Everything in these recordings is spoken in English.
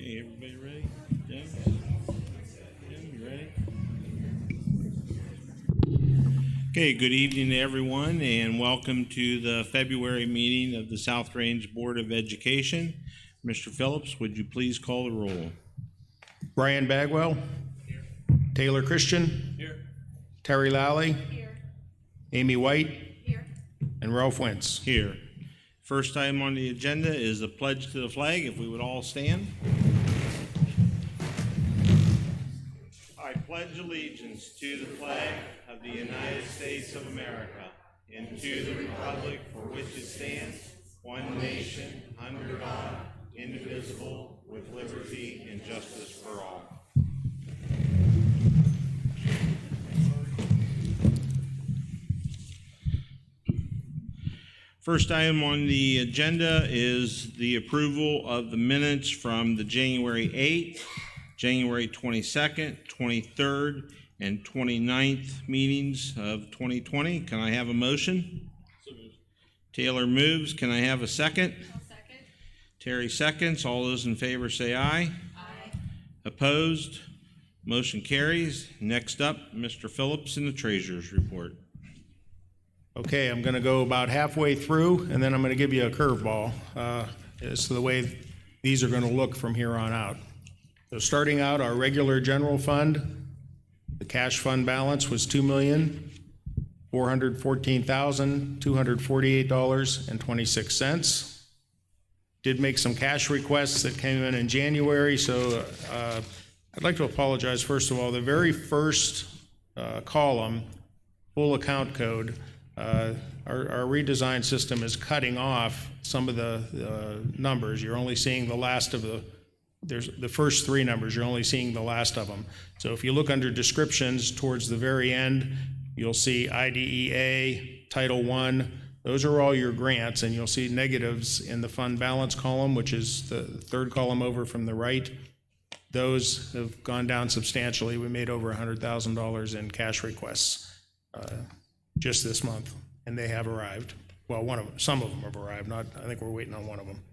Okay, everybody ready? James? Jim, you ready? Okay, good evening to everyone, and welcome to the February meeting of the South Range Board of Education. Mr. Phillips, would you please call the roll? Brian Bagwell. Here. Taylor Christian. Here. Terry Lally. Here. Amy White. Here. And Ralph Wentz. Here. First item on the agenda is the pledge to the flag. If we would all stand. I pledge allegiance to the flag of the United States of America and to the republic for which it stands, one nation, under God, indivisible, with liberty and justice for all. First item on the agenda is the approval of the minutes from the January 8th, January 22nd, 23rd, and 29th meetings of 2020. Can I have a motion? Taylor moves. Can I have a second? I'll second. Terry seconds. All those in favor say aye. Aye. Opposed? Motion carries. Next up, Mr. Phillips in the Treasurer's Report. Okay, I'm going to go about halfway through, and then I'm going to give you a curveball as to the way these are going to look from here on out. So starting out, our regular general fund, the cash fund balance was $2,414,248.26. Did make some cash requests that came in January, so I'd like to apologize, first of all. The very first column, full account code, our redesigned system is cutting off some of the numbers. You're only seeing the last of the first three numbers, you're only seeing the last of them. So if you look under descriptions towards the very end, you'll see IDEA, Title I, those are all your grants, and you'll see negatives in the fund balance column, which is the third column over from the right. Those have gone down substantially. We made over $100,000 in cash requests just this month, and they have arrived. Well, some of them have arrived. I think we're waiting on one of them.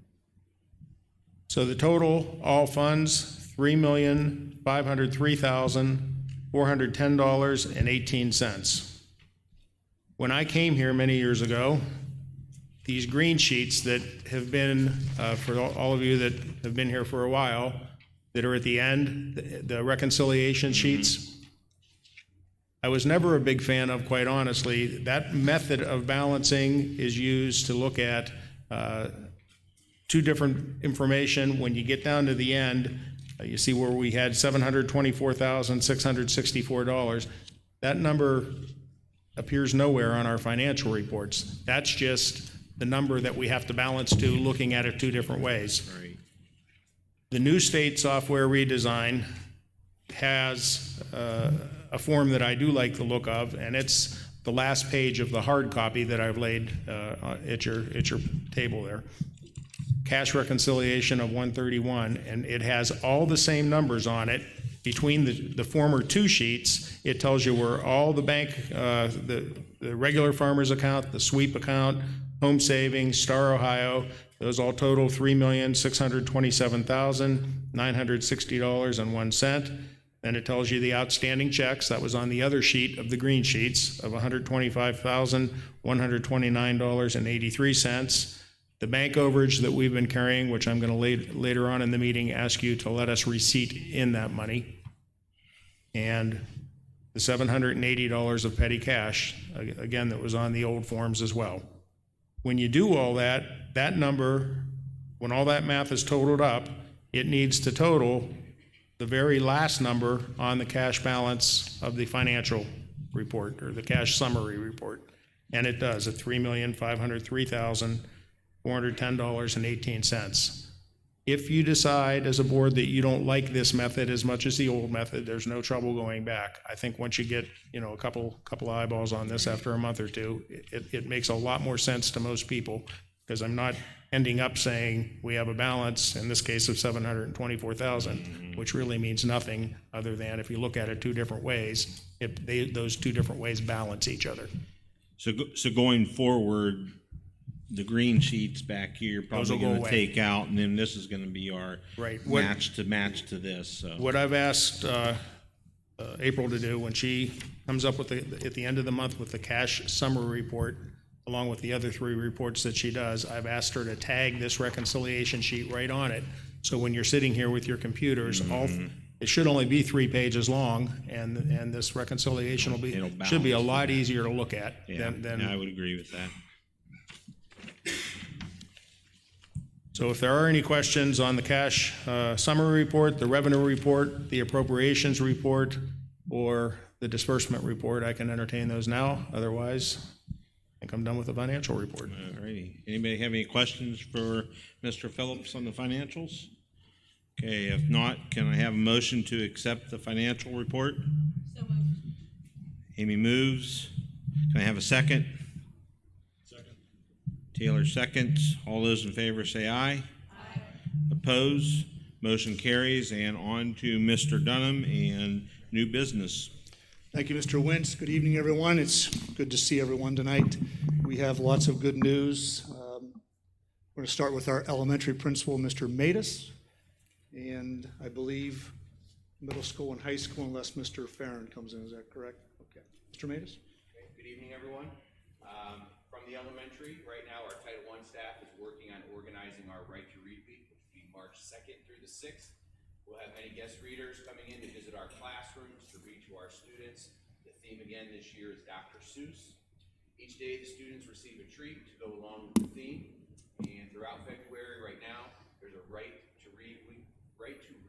So the total, all funds, $3,503,410.18. When I came here many years ago, these green sheets that have been, for all of you that have been here for a while, that are at the end, the reconciliation sheets, I was never a big fan of, quite honestly. That method of balancing is used to look at two different information. When you get down to the end, you see where we had $724,664. That number appears nowhere on our financial reports. That's just the number that we have to balance to, looking at it two different ways. Right. The new state software redesign has a form that I do like the look of, and it's the last page of the hard copy that I've laid at your table there. Cash reconciliation of 131, and it has all the same numbers on it. Between the former two sheets, it tells you where all the bank, the regular farmer's account, the sweep account, home savings, Star Ohio, those all total $3,627,960.01. Then it tells you the outstanding checks. That was on the other sheet of the green sheets of $125,129.83. The bank overage that we've been carrying, which I'm going to later on in the meeting ask you to let us receipt in that money, and the $780 of petty cash, again, that was on the old forms as well. When you do all that, that number, when all that math is totaled up, it needs to total the very last number on the cash balance of the financial report, or the cash summary report, and it does, at $3,503,410.18. If you decide as a board that you don't like this method as much as the old method, there's no trouble going back. I think once you get, a couple of eyeballs on this after a month or two, it makes a lot more sense to most people, because I'm not ending up saying we have a balance, in this case of $724,000, which really means nothing other than, if you look at it two different ways, those two different ways balance each other. So going forward, the green sheets back here Those probably will go going to away. take out, and then this is going to be our Right. match to this. So What I've asked April to do when she comes up with at the end of the month with the cash summary report, along with the other 3 reports that she does, I've asked her to tag this reconciliation sheet right on it. So when you're sitting here with your computers, it should only be 3 pages long, and this reconciliation should be a lot easier to look at yeah, than. I would agree with that. So if there are any questions on the cash summary report, the revenue report, the appropriations report, or the disbursement report, I can entertain those now. Otherwise, I think I'm done with the financial report. All righty. Anybody have any questions for Mr. Phillips on the financials? Okay, if not, can I have a motion to accept the financial report? So moved. Amy moves. Can I have a second? Second. Taylor seconds. All those in favor say aye. Aye. Opposed? Motion carries. And on to Mr. Dunham and new business. Thank you, Mr. Wentz. Good evening, everyone. It's good to see everyone tonight. We have lots of good news. We're going to start with our elementary principal, Mr. Matus, and I believe middle school and high school, unless Mr. Farron comes in. Is that correct? Okay. Mr. Matus? Okay, good evening, everyone. From the elementary, right now, our Title I staff is working on organizing our Right to Read Week, which will be March 2nd through the 6th. We'll have many guest readers coming in to visit our classrooms to read to our students. The theme again this year is Dr. Seuss. Each day, the students receive a treat to go along with the theme. And throughout February, right now, there's a Right to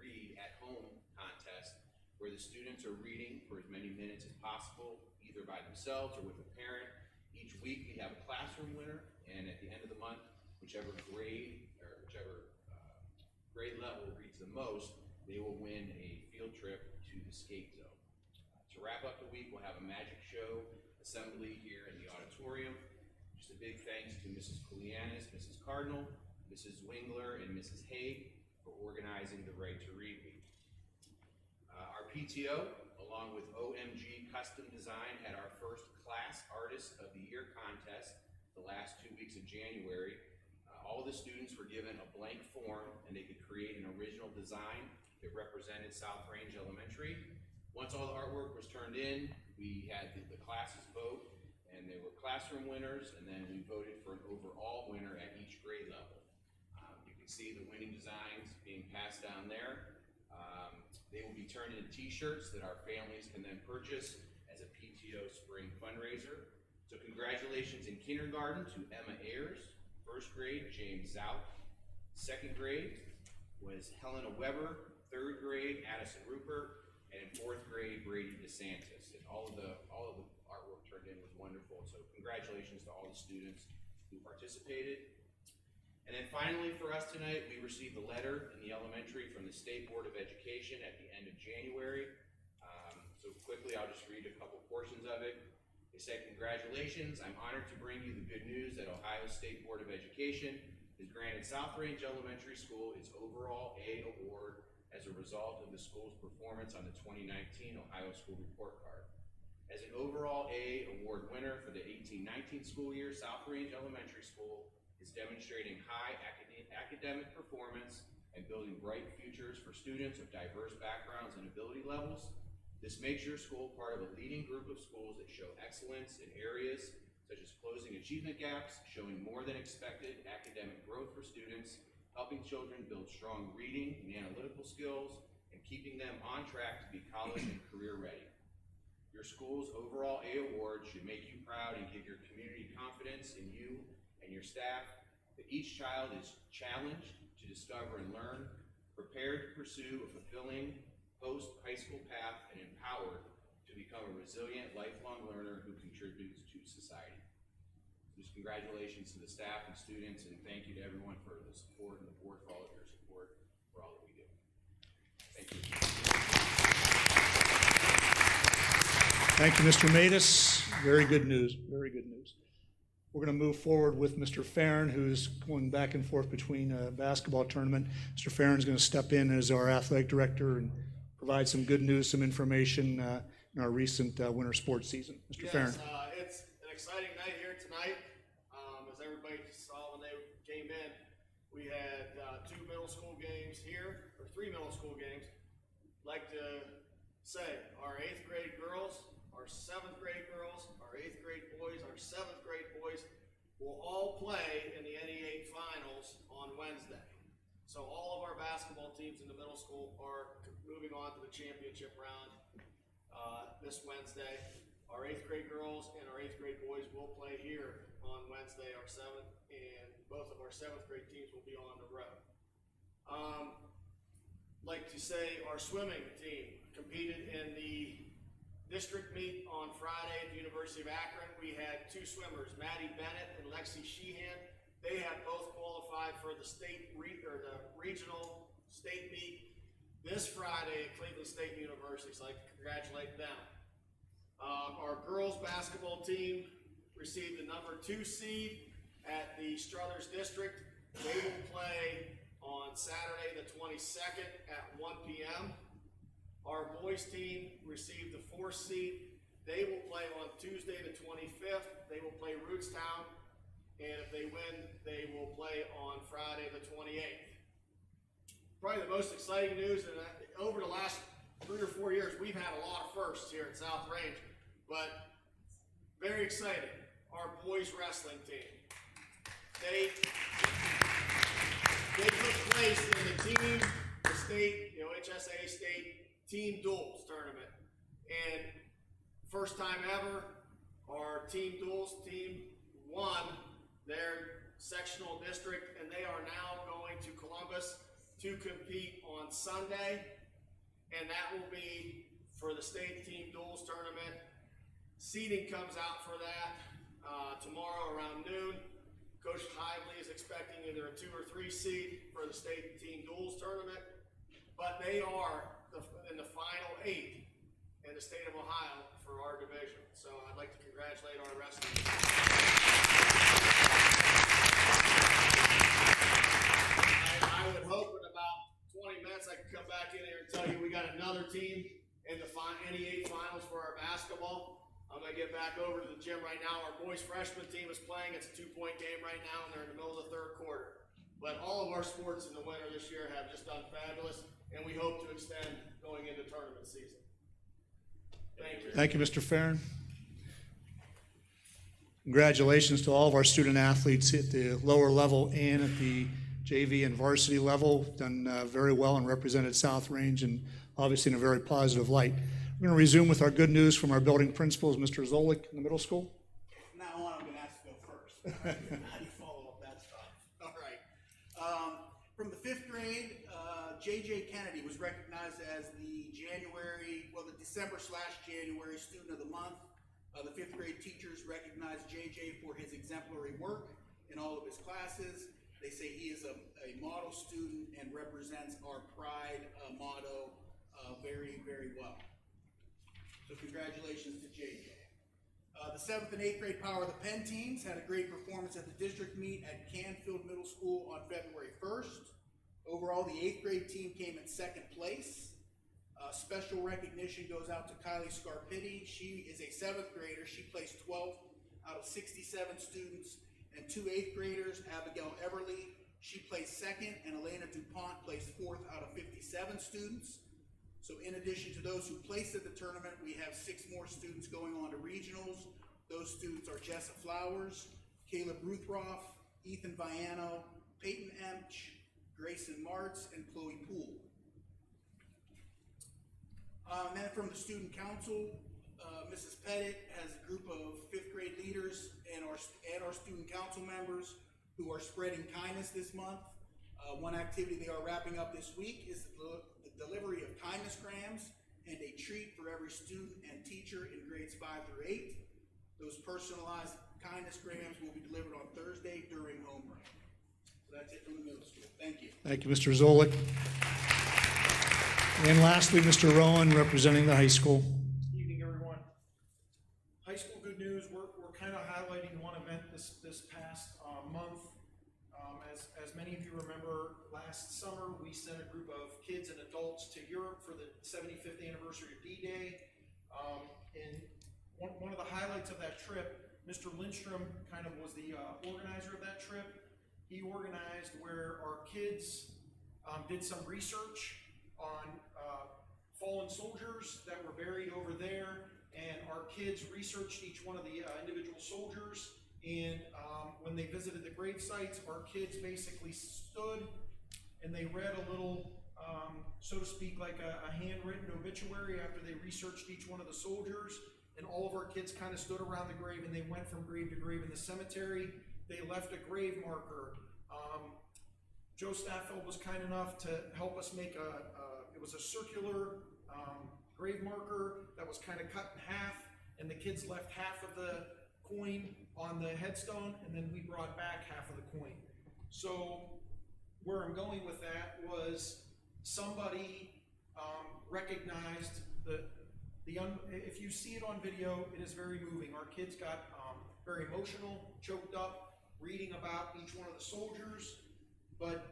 Read at Home contest where the students are reading for as many minutes as possible, either by themselves or with a parent. Each week, we have a classroom winner, and at the end of the month, whichever grade level reads the most, they will win a field trip to the skate zone. To wrap up the week, we'll have a magic show assembly here in the auditorium. Just a big thanks to Mrs. Koulianis, Mrs. Cardinal, Mrs. Wingler, and Mrs. Haig for organizing the Right to Read Week. Our PTO, along with OMG Custom Design, had our first Class Artist of the Year contest the last 2 weeks of January. All the students were given a blank form, and they could create an original design that represented South Range Elementary. Once all the artwork was turned in, we had the classes vote, and they were classroom winners, and then we voted for an overall winner at each grade level. You can see the winning designs being passed down there. They will be turned into t-shirts that our families can then purchase as a PTO spring fundraiser. So congratulations in kindergarten to Emma Ayers. First grade, James Zout. Second grade was Helena Weber. Third grade, Addison Rupert. And in fourth grade, Brady DeSantis. And all of the artwork turned in was wonderful. So congratulations to all the students who participated. And then finally for us tonight, we received a letter in the elementary from the State Board of Education at the end of January. So quickly, I'll just read a couple portions of it. They said, congratulations, I'm honored to bring you the good news that Ohio State Board of Education has granted South Range Elementary School its overall A award as a result of the school's performance on the 2019 Ohio School Report Card. As an overall A award winner for the 18-19 school year, South Range Elementary School is demonstrating high academic performance and building bright futures for students of diverse backgrounds and ability levels. This makes your school part of a leading group of schools that show excellence in areas such as closing achievement gaps, showing more than expected academic growth for students, helping children build strong reading and analytical skills, and keeping them on track to be college and career ready. Your school's overall A award should make you proud and give your community confidence in you and your staff that each child is challenged to discover and learn, prepared to pursue a fulfilling post-high school path, and empowered to become a resilient, lifelong learner who contributes to society. Just congratulations to the staff and students, and thank you to everyone for the support and the board for all of your support for all that we do. Thank you. Thank you, Mr. Matus. Very good news. Very good news. We're going to move forward with Mr. Farron, who's going back and forth between a basketball tournament. Mr. Farron is going to step in as our athletic director and provide some good news, some information in our recent winter sports season. Mr. Farron. It's an exciting night here tonight. As everybody saw We had 2 middle school games here, or 3 middle school games. Like to say our 8th grade girls, our 7th grade girls, our 8th grade boys, our 7th grade boys will all play in the NE8 finals on Wednesday. So all of our basketball teams in the middle school are moving on to the championship round this Wednesday. Our 8th grade girls and our 8th grade boys will play here on Wednesday, our 7th, and both of our 7th grade teams will be on the road. Like to say our swimming team competed in the district meet on Friday at the University of Akron. We had 2 swimmers, Maddie Bennett and Lexi Sheehan. They have both qualified for the the regional state meet this Friday at Cleveland State University, so I'd like to congratulate them. Our girls basketball team received the number 2 seed at the Struthers District. They will play on Saturday the 22nd at 1 p.m. Our boys team received the 4th seed. They will play on Tuesday the 25th. They will play Rootstown, and if they win, they will play on Friday the 28th. Probably the most exciting news, and over the last 3 or 4 years, we've had a lot of firsts here at South Range, but very exciting. Our boys wrestling team. They took place in the state, HSA state team duels tournament. And first time ever, our team duels team won their sectional district, and they are now going to Columbus to compete on Sunday. And that will be for the state team duels tournament. Seeding comes out for that tomorrow around noon. Coach Hively is expecting either a 2 or 3 seed for the state team duels tournament, but they are in the final 8 in the state of Ohio for our division. So I'd like to congratulate our wrestling team. I would hope in about 20 minutes I can come back in here and tell you we got another team in the NE8 finals for our basketball. I'm going to get back over to the gym right now. Our boys freshman team is playing. It's a 2-point game right now, and they're in the middle of the 3rd quarter. But all of our sports in the winter this year have just done fabulous, and we hope to extend going into tournament season. Thank you. Thank you, Mr. Farron. Congratulations to all of our student athletes at the lower level and at the JV and varsity level. Done very well and represented South Range, and obviously in a very positive light. We're going to resume with our good news from our building principals, Mr. Zolik in the middle school. Now on, I'm going to ask to go first. How do you follow up that stuff? All right. From the 5th grade, J.J. Kennedy was recognized as the December/January student of the month. The 5th grade teachers recognized J.J. for his exemplary work in all of his classes. They say he is a model student and represents our pride motto very, very well. So congratulations to JJ. The 7th and 8th grade Power of the Pen teams had a great performance at the district meet at Canfield Middle School on February 1st. Overall, the 8th grade team came in 2nd place. Special recognition goes out to Kylie Scarpitti. She is a 7th grader. She placed 12th out of 67 students. And 2 8th graders, Abigail Everly, she placed 2nd, and Elena DuPont placed 4th out of 57 students. So in addition to those who placed at the tournament, we have 6 more students going on to regionals. Those students are Jessa Flowers, Caleb Ruthroff, Ethan Viano, Peyton Emch, Grayson Martz, and Chloe Poole. And then from the student council, Mrs. Pettit has a group of 5th grade leaders and our student council members who are spreading kindness this month. One activity they are wrapping up this week is the delivery of kindness grams and a treat for every student and teacher in grades 5 through 8. Those personalized kindness grams will be delivered on Thursday during homeroom. So that's it from the middle school. Thank you. Thank you, Mr. Zolik. And lastly, Mr. Rowan, representing the high school. Evening, everyone. High school good news. We're kind of highlighting one event this past month. As many of you remember, last summer we sent a group of kids and adults to Europe for the 75th anniversary of D-Day. And one of the highlights of that trip, Mr. Lindstrom kind of was the organizer of that trip. he organized where our kids did some research on fallen soldiers that were buried over there, and our kids researched each one of the individual soldiers, and when they visited the grave sites, our kids basically stood and they read a little, so to speak, like a handwritten obituary after they researched each one of the soldiers, and all of our kids kind of stood around the grave and they went from grave to grave in the cemetery. They left a grave marker. Joe Staffeld was kind enough to help us make it was a circular grave marker that was kind of cut in half, and the kids left half of the coin on the headstone, and then we brought back half of the coin. So where I'm going with that was somebody recognized if you see it on video, it is very moving. Our kids got very emotional, choked up, reading about each one of the soldiers. But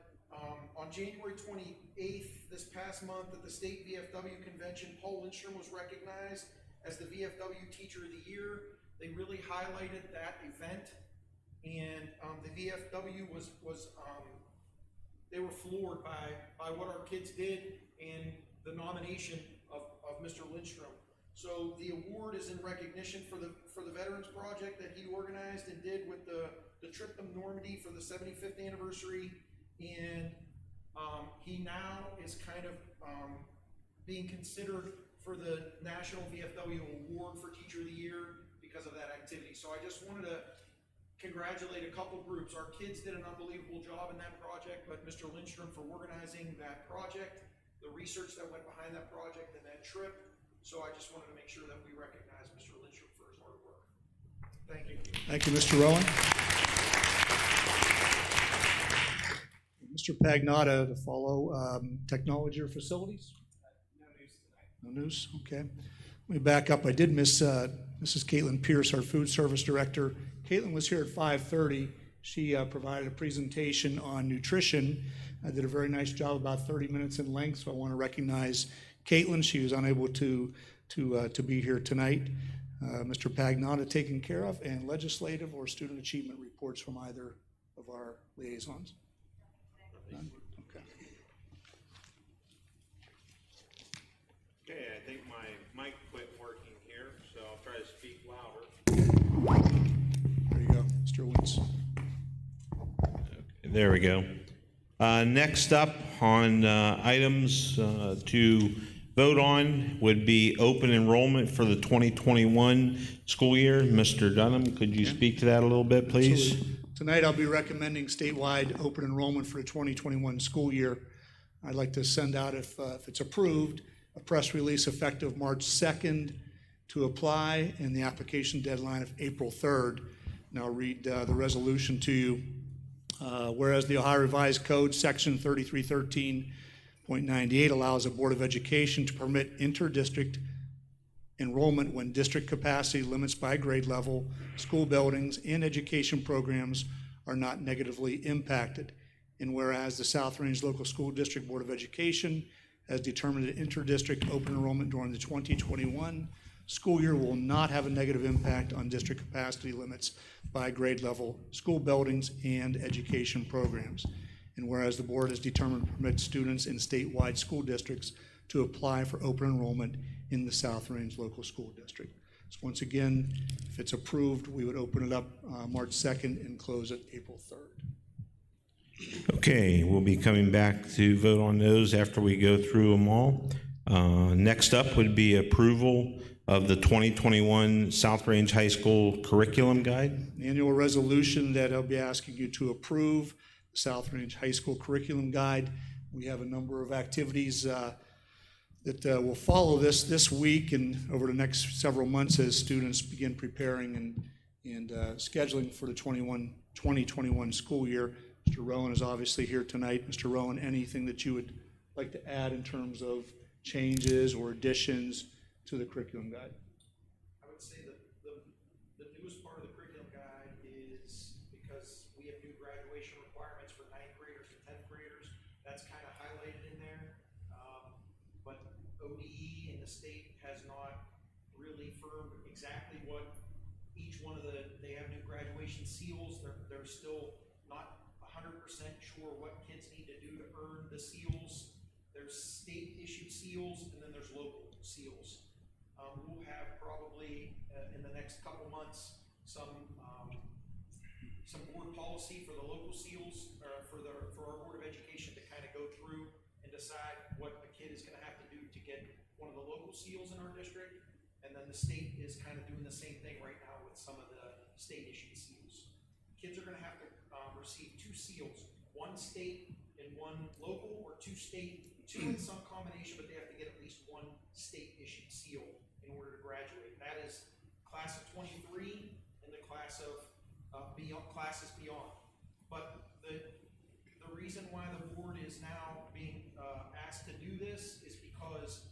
on January 28th, this past month at the state VFW convention, Paul Lindstrom was recognized as the VFW Teacher of the Year. They really highlighted that event, and the VFW they were floored by what our kids did and the nomination of Mr. Lindstrom. So the award is in recognition for the Veterans Project that he organized and did with the trip to Normandy for the 75th anniversary, and he now is kind of being considered for the National VFW Award for Teacher of the Year because of that activity. So I just wanted to congratulate a couple groups. Our kids did an unbelievable job in that project, but Mr. Lindstrom for organizing that project, the research that went behind that project and that trip. So I just wanted to make sure that we recognize Mr. Lindstrom for his hard work. Thank you. Thank you, Mr. Rowan. Mr. Pagnotta to follow, technology or facilities? No news tonight. No news, okay. Let me back up. I did miss Mrs. Caitlin Pierce, our food service director. Caitlin was here at 5:30. She provided a presentation on nutrition. Did a very nice job, about 30 minutes in length, so I want to recognize Caitlin. She was unable to be here tonight. Mr. Pagnotta taken care of, and legislative or student achievement reports from either of our liaisons? None? Okay. Okay, I think my mic quit working here, so I'll try to speak louder. There you go, Mr. Wentz. There we go. Next up on items to vote on would be open enrollment for the 2021 school year. Mr. Dunham, could you speak to that a little bit, please? Absolutely. Tonight I'll be recommending statewide open enrollment for the 2021 school year. I'd like to send out, if it's approved, a press release effective March 2nd to apply, and the application deadline of April 3rd. And I'll read the resolution to you. Whereas the Ohio Revised Code, Section 3313.98, allows the Board of Education to permit inter-district enrollment when district capacity limits by grade level, school buildings, and education programs are not negatively impacted. And whereas the South Range Local School District Board of Education has determined that inter-district open enrollment during the 2021 school year will not have a negative impact on district capacity limits by grade level, school buildings, and education programs. And whereas the board has determined to permit students in statewide school districts to apply for open enrollment in the South Range Local School District. So once again, if it's approved, we would open it up March 2nd and close it April 3rd. Okay, we'll be coming back to vote on those after we go through them all. Next up would be approval of the 2021 South Range High School Curriculum Guide. An annual resolution that I'll be asking you to approve, the South Range High School Curriculum Guide. We have a number of activities that will follow this week and over the next several months as students begin preparing and scheduling for the 2021 school year. Mr. Rowan is obviously here tonight. Mr. Rowan, anything that you would like to add in terms of changes or additions to the curriculum guide? I would say that the newest part of the curriculum guide is because we have new graduation requirements for 9th graders and 10th graders. That's kind of highlighted in there. But ODE and the state has not really firmed exactly what each one of they have new graduation seals. They're still not 100% 100% sure what kids need to do to earn the seals. There's state-issued seals, and then there's local seals. We'll have probably in the next couple months some board policy for the local seals, or for our Board of Education to kind of go through and decide what a kid is going to have to do to get one of the local seals in our district. And then the state is kind of doing the same thing right now with some of the state-issued seals. Kids are going to have to receive 2 seals, 1 state and 1 local, or 2 state, 2 in some combination, but they have to get at least 1 state-issued seal in order to graduate. That is class of 23 and the class of classes beyond. But the reason why the board is now being asked to do this is because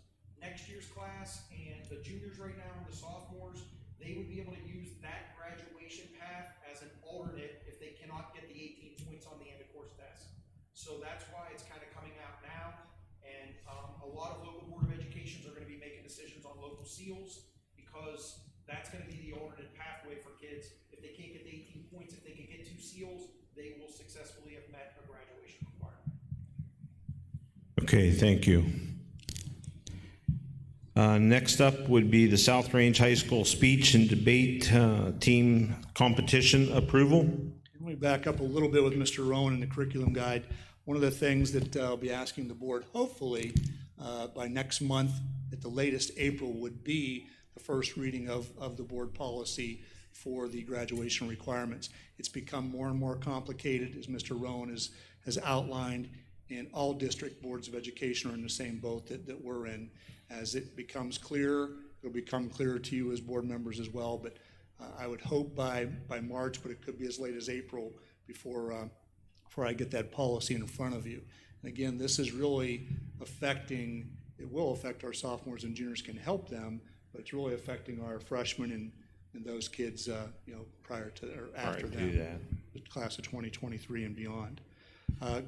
next year's class and the juniors right now and the sophomores, they would be able to use that graduation path as an alternate if they cannot get the 18 points on the end of course test. So that's why it's kind of coming out now. And a lot of local Board of Educations are going to be making decisions on local seals, because that's going to be the alternate pathway for kids. If they can't get the 18 points, if they can get 2 seals, they will successfully have met a graduation requirement. Okay, thank you. Next up would be the South Range High School Speech and Debate Team Competition Approval. Let me back up a little bit with Mr. Rowan and the curriculum guide. One of the things that I'll be asking the board, hopefully by next month, at the latest April, would be the first reading of the board policy for the graduation requirements. It's become more and more complicated, as Mr. Rowan has outlined, and all district boards of education are in the same boat that we're in. As it becomes clearer, it'll become clearer to you as board members as well, but I would hope by March, but it could be as late as April before I get that policy in front of you. And again, this is really affecting, it will affect our sophomores and juniors, can help them, but it's really affecting our freshmen and those kids, prior to or after them, the class of 2023 and beyond.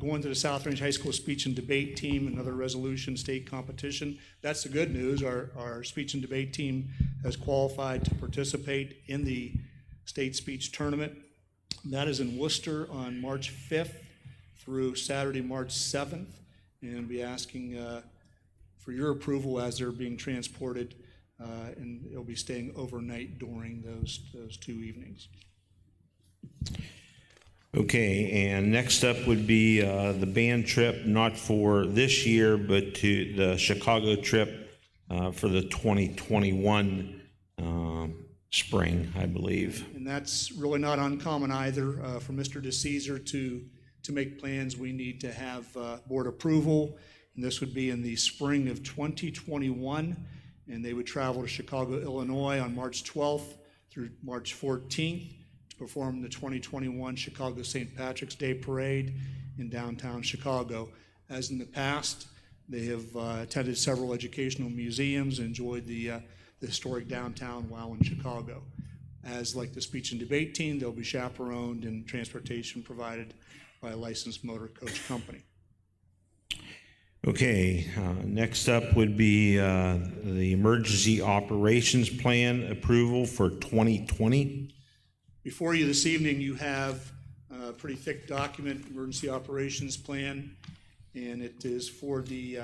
Going to the South Range High School Speech and Debate Team, another resolution state competition. That's the good news. Our speech and debate team has qualified to participate in the state speech tournament. That is in Worcester on March 5th through Saturday, March 7th, and be asking for your approval as they're being transported, and it'll be staying overnight during those 2 evenings. Okay, and next up would be the band trip, not for this year, but to the Chicago trip for the 2021 spring, I believe. And that's really not uncommon either. For Mr. DeCesar to make plans, we need to have board approval, and this would be in the spring of 2021, and they would travel to Chicago, Illinois on March 12th through March 14th. Perform the 2021 Chicago St. Patrick's Day Parade in downtown Chicago. As in the past, they have attended several educational museums, enjoyed the historic downtown while in Chicago. As like the speech and debate team, they'll be chaperoned and transportation provided by a licensed motor coach company. Okay, next up would be the Emergency Operations Plan approval for 2020. Before you this evening, you have a pretty thick document, Emergency Operations Plan, and it is for the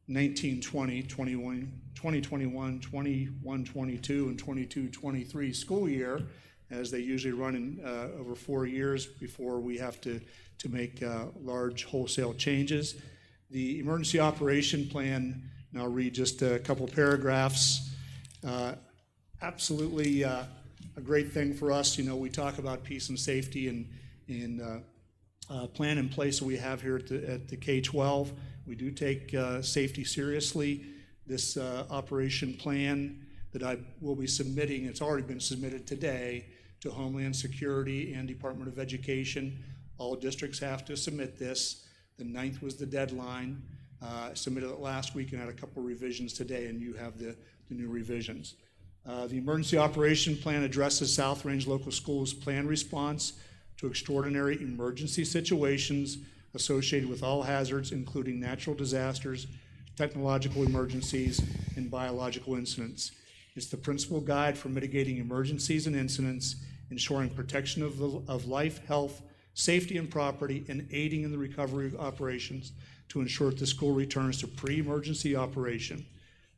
1920, 2021, 21-22, and 22-23 school year, as they usually run in over 4 years before we have to make large wholesale changes. The Emergency Operation Plan, and I'll read just a couple paragraphs, absolutely a great thing for us. We talk about peace and safety and plan in place that we have here at the K-12. We do take safety seriously. This operation plan that I will be submitting, it's already been submitted today to Homeland Security and Department of Education. All districts have to submit this. The 9th was the deadline. Submitted it last week and had a couple revisions today, and you have the new revisions. The Emergency Operation Plan addresses South Range Local Schools' planned response to extraordinary emergency situations associated with all hazards, including natural disasters, technological emergencies, and biological incidents. It's the principal guide for mitigating emergencies and incidents, ensuring protection of life, health, safety and property, and aiding in the recovery of operations to ensure that the school returns to pre-emergency operation.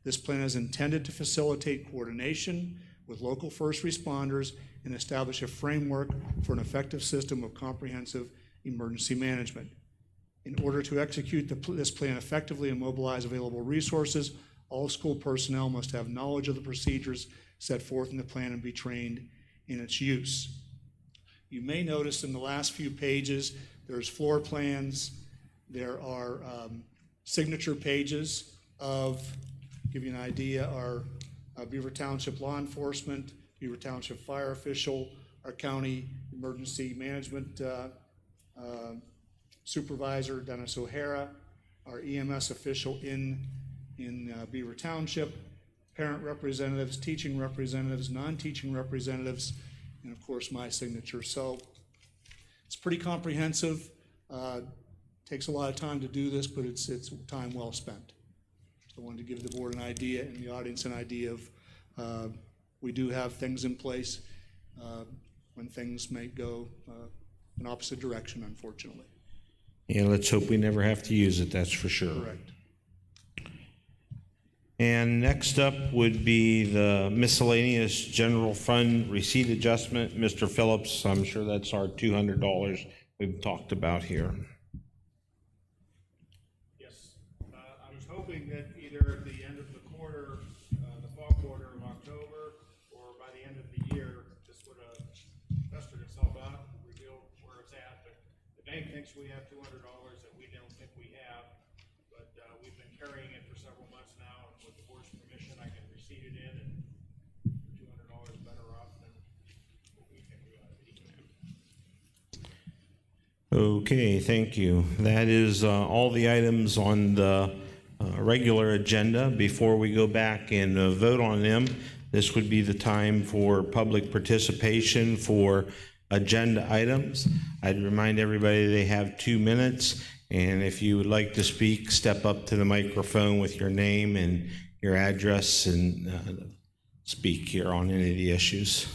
This plan is intended to facilitate coordination with local first responders and establish a framework for an effective system of comprehensive emergency management. In order to execute this plan effectively and mobilize available resources, all school personnel must have knowledge of the procedures set forth in the plan and be trained in its use. You may notice in the last few pages, there's floor plans, there are signature pages of, give you an idea, our Beaver Township law enforcement, Beaver Township fire official, our county emergency management supervisor, Dennis O'Hara, our EMS official in Beaver Township, parent representatives, teaching representatives, non-teaching representatives, and of course my signature. So it's pretty comprehensive. Takes a lot of time to do this, but it's time well spent. So I wanted to give the board an idea and the audience an idea of we do have things in place when things may go an opposite direction, unfortunately. Yeah, let's hope we never have to use it, that's for sure. Correct. And next up would be the miscellaneous general fund receipt adjustment. Mr. Phillips, I'm sure that's our $200 we've talked about here. Yes, I was hoping that either at the end of the quarter, the fall quarter of October, or by the end of the year, this would have festered itself out, revealed where it's at. But the bank thinks we have $200 that we don't think we have, but we've been carrying it for several months now, and with the board's permission, I can receipt it in, and $200 better off than what we think we ought to be. Okay, thank you. That is all the items on the regular agenda. Before we go back and vote on them, this would be the time for public participation for agenda items. I'd remind everybody they have 2 minutes, and if you would like to speak, step up to the microphone with your name and your address and speak here on any of the issues.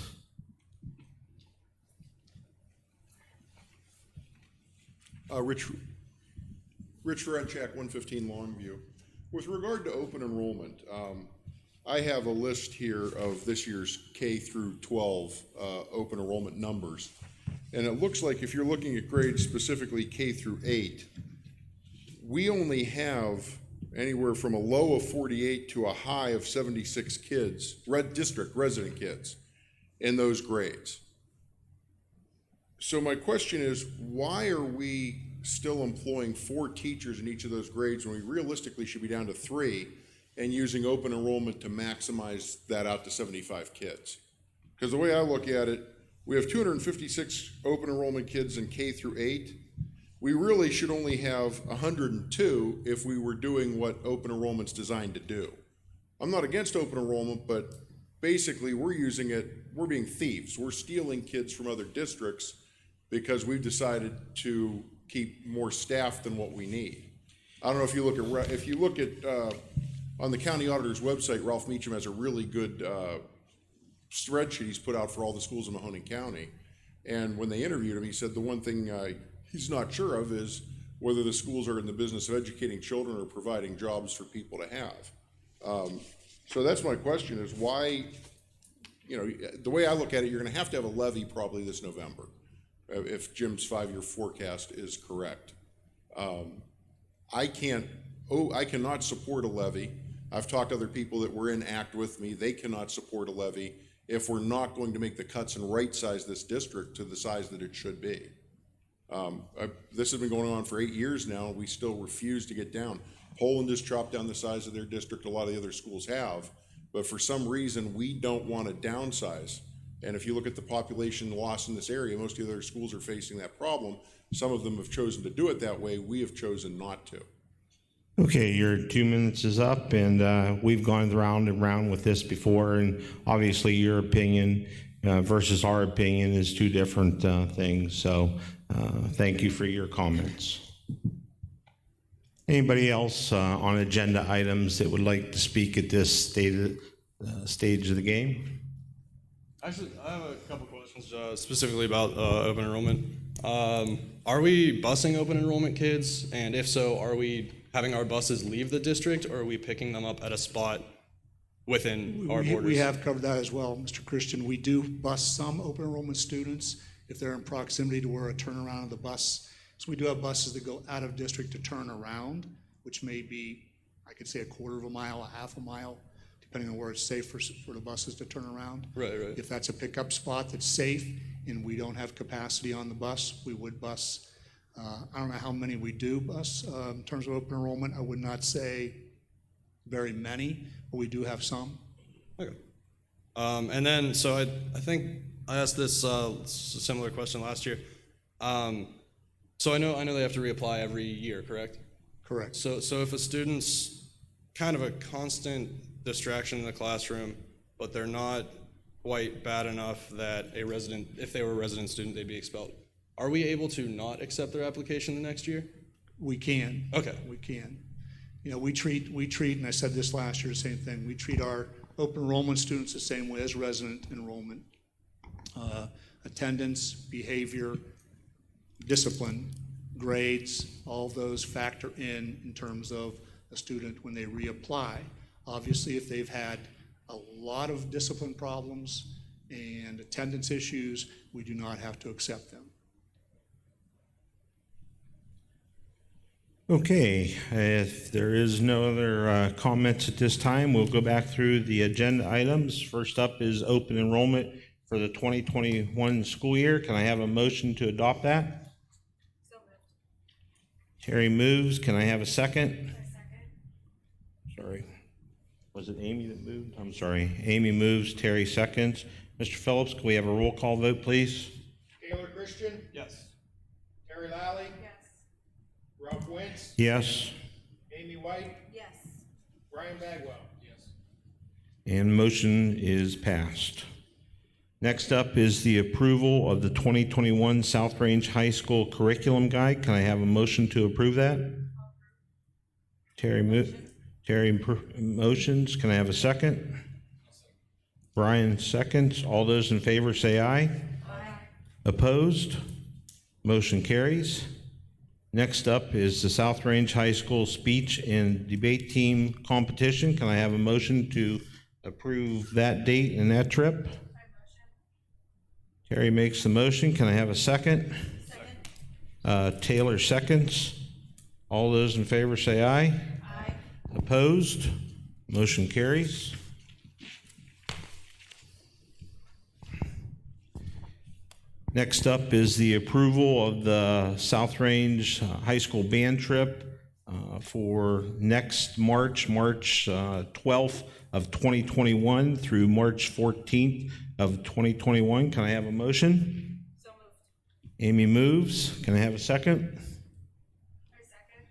Rich Ferenchak, 115 Longview. With regard to open enrollment, I have a list here of this year's K through 12 open enrollment numbers. And it looks like if you're looking at grades specifically K through 8, we only have anywhere from a low of 48 to a high of 76 kids, district resident kids, in those grades. So my question is, why are we still employing 4 teachers in each of those grades when we realistically should be down to 3 and using open enrollment to maximize that out to 75 kids? Because the way I look at it, we have 256 open enrollment kids in K through 8. We really should only have 102 if we were doing what open enrollment's designed to do. I'm not against open enrollment, but basically we're using it, we're being thieves. We're stealing kids from other districts because we've decided to keep more staff than what we need. I don't know if you look at, on the county auditor's website, Ralph Meacham has a really good spreadsheet he's put out for all the schools in Mahoning County. And when they interviewed him, he said the one thing he's not sure of is whether the schools are in the business of educating children or providing jobs for people to have. So that's my question is why, the way I look at it, you're gonna have to have a levy probably this November, if Jim's 5-year forecast is correct. I cannot support a levy. I've talked to other people that were in ACT with me. They cannot support a levy if we're not going to make the cuts and right size this district to the size that it should be. This has been going on for 8 years now. We still refuse to get down. Poland has chopped down the size of their district. A lot of the other schools have, but for some reason we don't want to downsize. And if you look at the population loss in this area, most of the other schools are facing that problem. Some of them have chosen to do it that way. We have chosen not to. Okay, your 2 minutes is up, and we've gone round and round with this before, and obviously your opinion versus our opinion is 2 different things, so thank you for your comments. Anybody else on agenda items that would like to speak at this stage of the game? Actually, I have a couple questions specifically about open enrollment. Are we busing open enrollment kids? And if so, are we having our buses leave the district, or are we picking them up at a spot within our borders? We have covered that as well, Mr. Christian. We do bus some open enrollment students if they're in proximity to where a turnaround of the bus. So we do have buses that go out of district to turn around, which may be, I could say, a quarter of a mile, a half a mile, depending on where it's safe for the buses to turn around. Right. If that's a pickup spot that's safe and we don't have capacity on the bus, we would bus. I don't know how many we do bus in terms of open enrollment. I would not say very many, but we do have some. Okay. And then, so I think I asked this similar question last year. So I know they have to reapply every year, correct? Correct. So if a student's kind of a constant distraction in the classroom, but they're not quite bad enough that if they were a resident student, they'd be expelled, are we able to not accept their application the next year? We can. Okay. We can. You know, we treat, and I said this last year, the same thing. We treat our open enrollment students the same way as resident enrollment. Attendance, behavior, discipline, grades, all those factor in terms of a student when they reapply. Obviously, if they've had a lot of discipline problems and attendance issues, we do not have to accept them. Okay, if there is no other comments at this time, we'll go back through the agenda items. First up is open enrollment for the 2021 school year. Can I have a motion to adopt that? So moved. Terry moves. Can I have a second? Second. Sorry. Was it Amy that moved? I'm sorry. Amy moves, Terry seconds. Mr. Phillips, can we have a roll call vote, please? Taylor Christian, Yes. Terry Lally, Yes. Ralph Wentz, Yes. Amy White, Yes. Brian Bagwell. Yes. And motion is passed. Next up is the approval of the 2021 South Range High School Curriculum Guide. Can I have a motion to approve that? Terry motions. Can I have a second? Brian seconds. All those in favor say aye. Aye. Opposed? Motion carries. Next up is the South Range High School Speech and Debate Team Competition. Can I have a motion to approve that date and that trip? Terry makes the motion. Can I have a second? Second. Taylor seconds. All those in favor say aye. Aye. Opposed? Motion carries. Next up is the approval of the South Range High School band trip for next March 12th of 2021 through March 14th of 2021. Can I have a motion? So moved. Amy moves. Can I have a second? I second.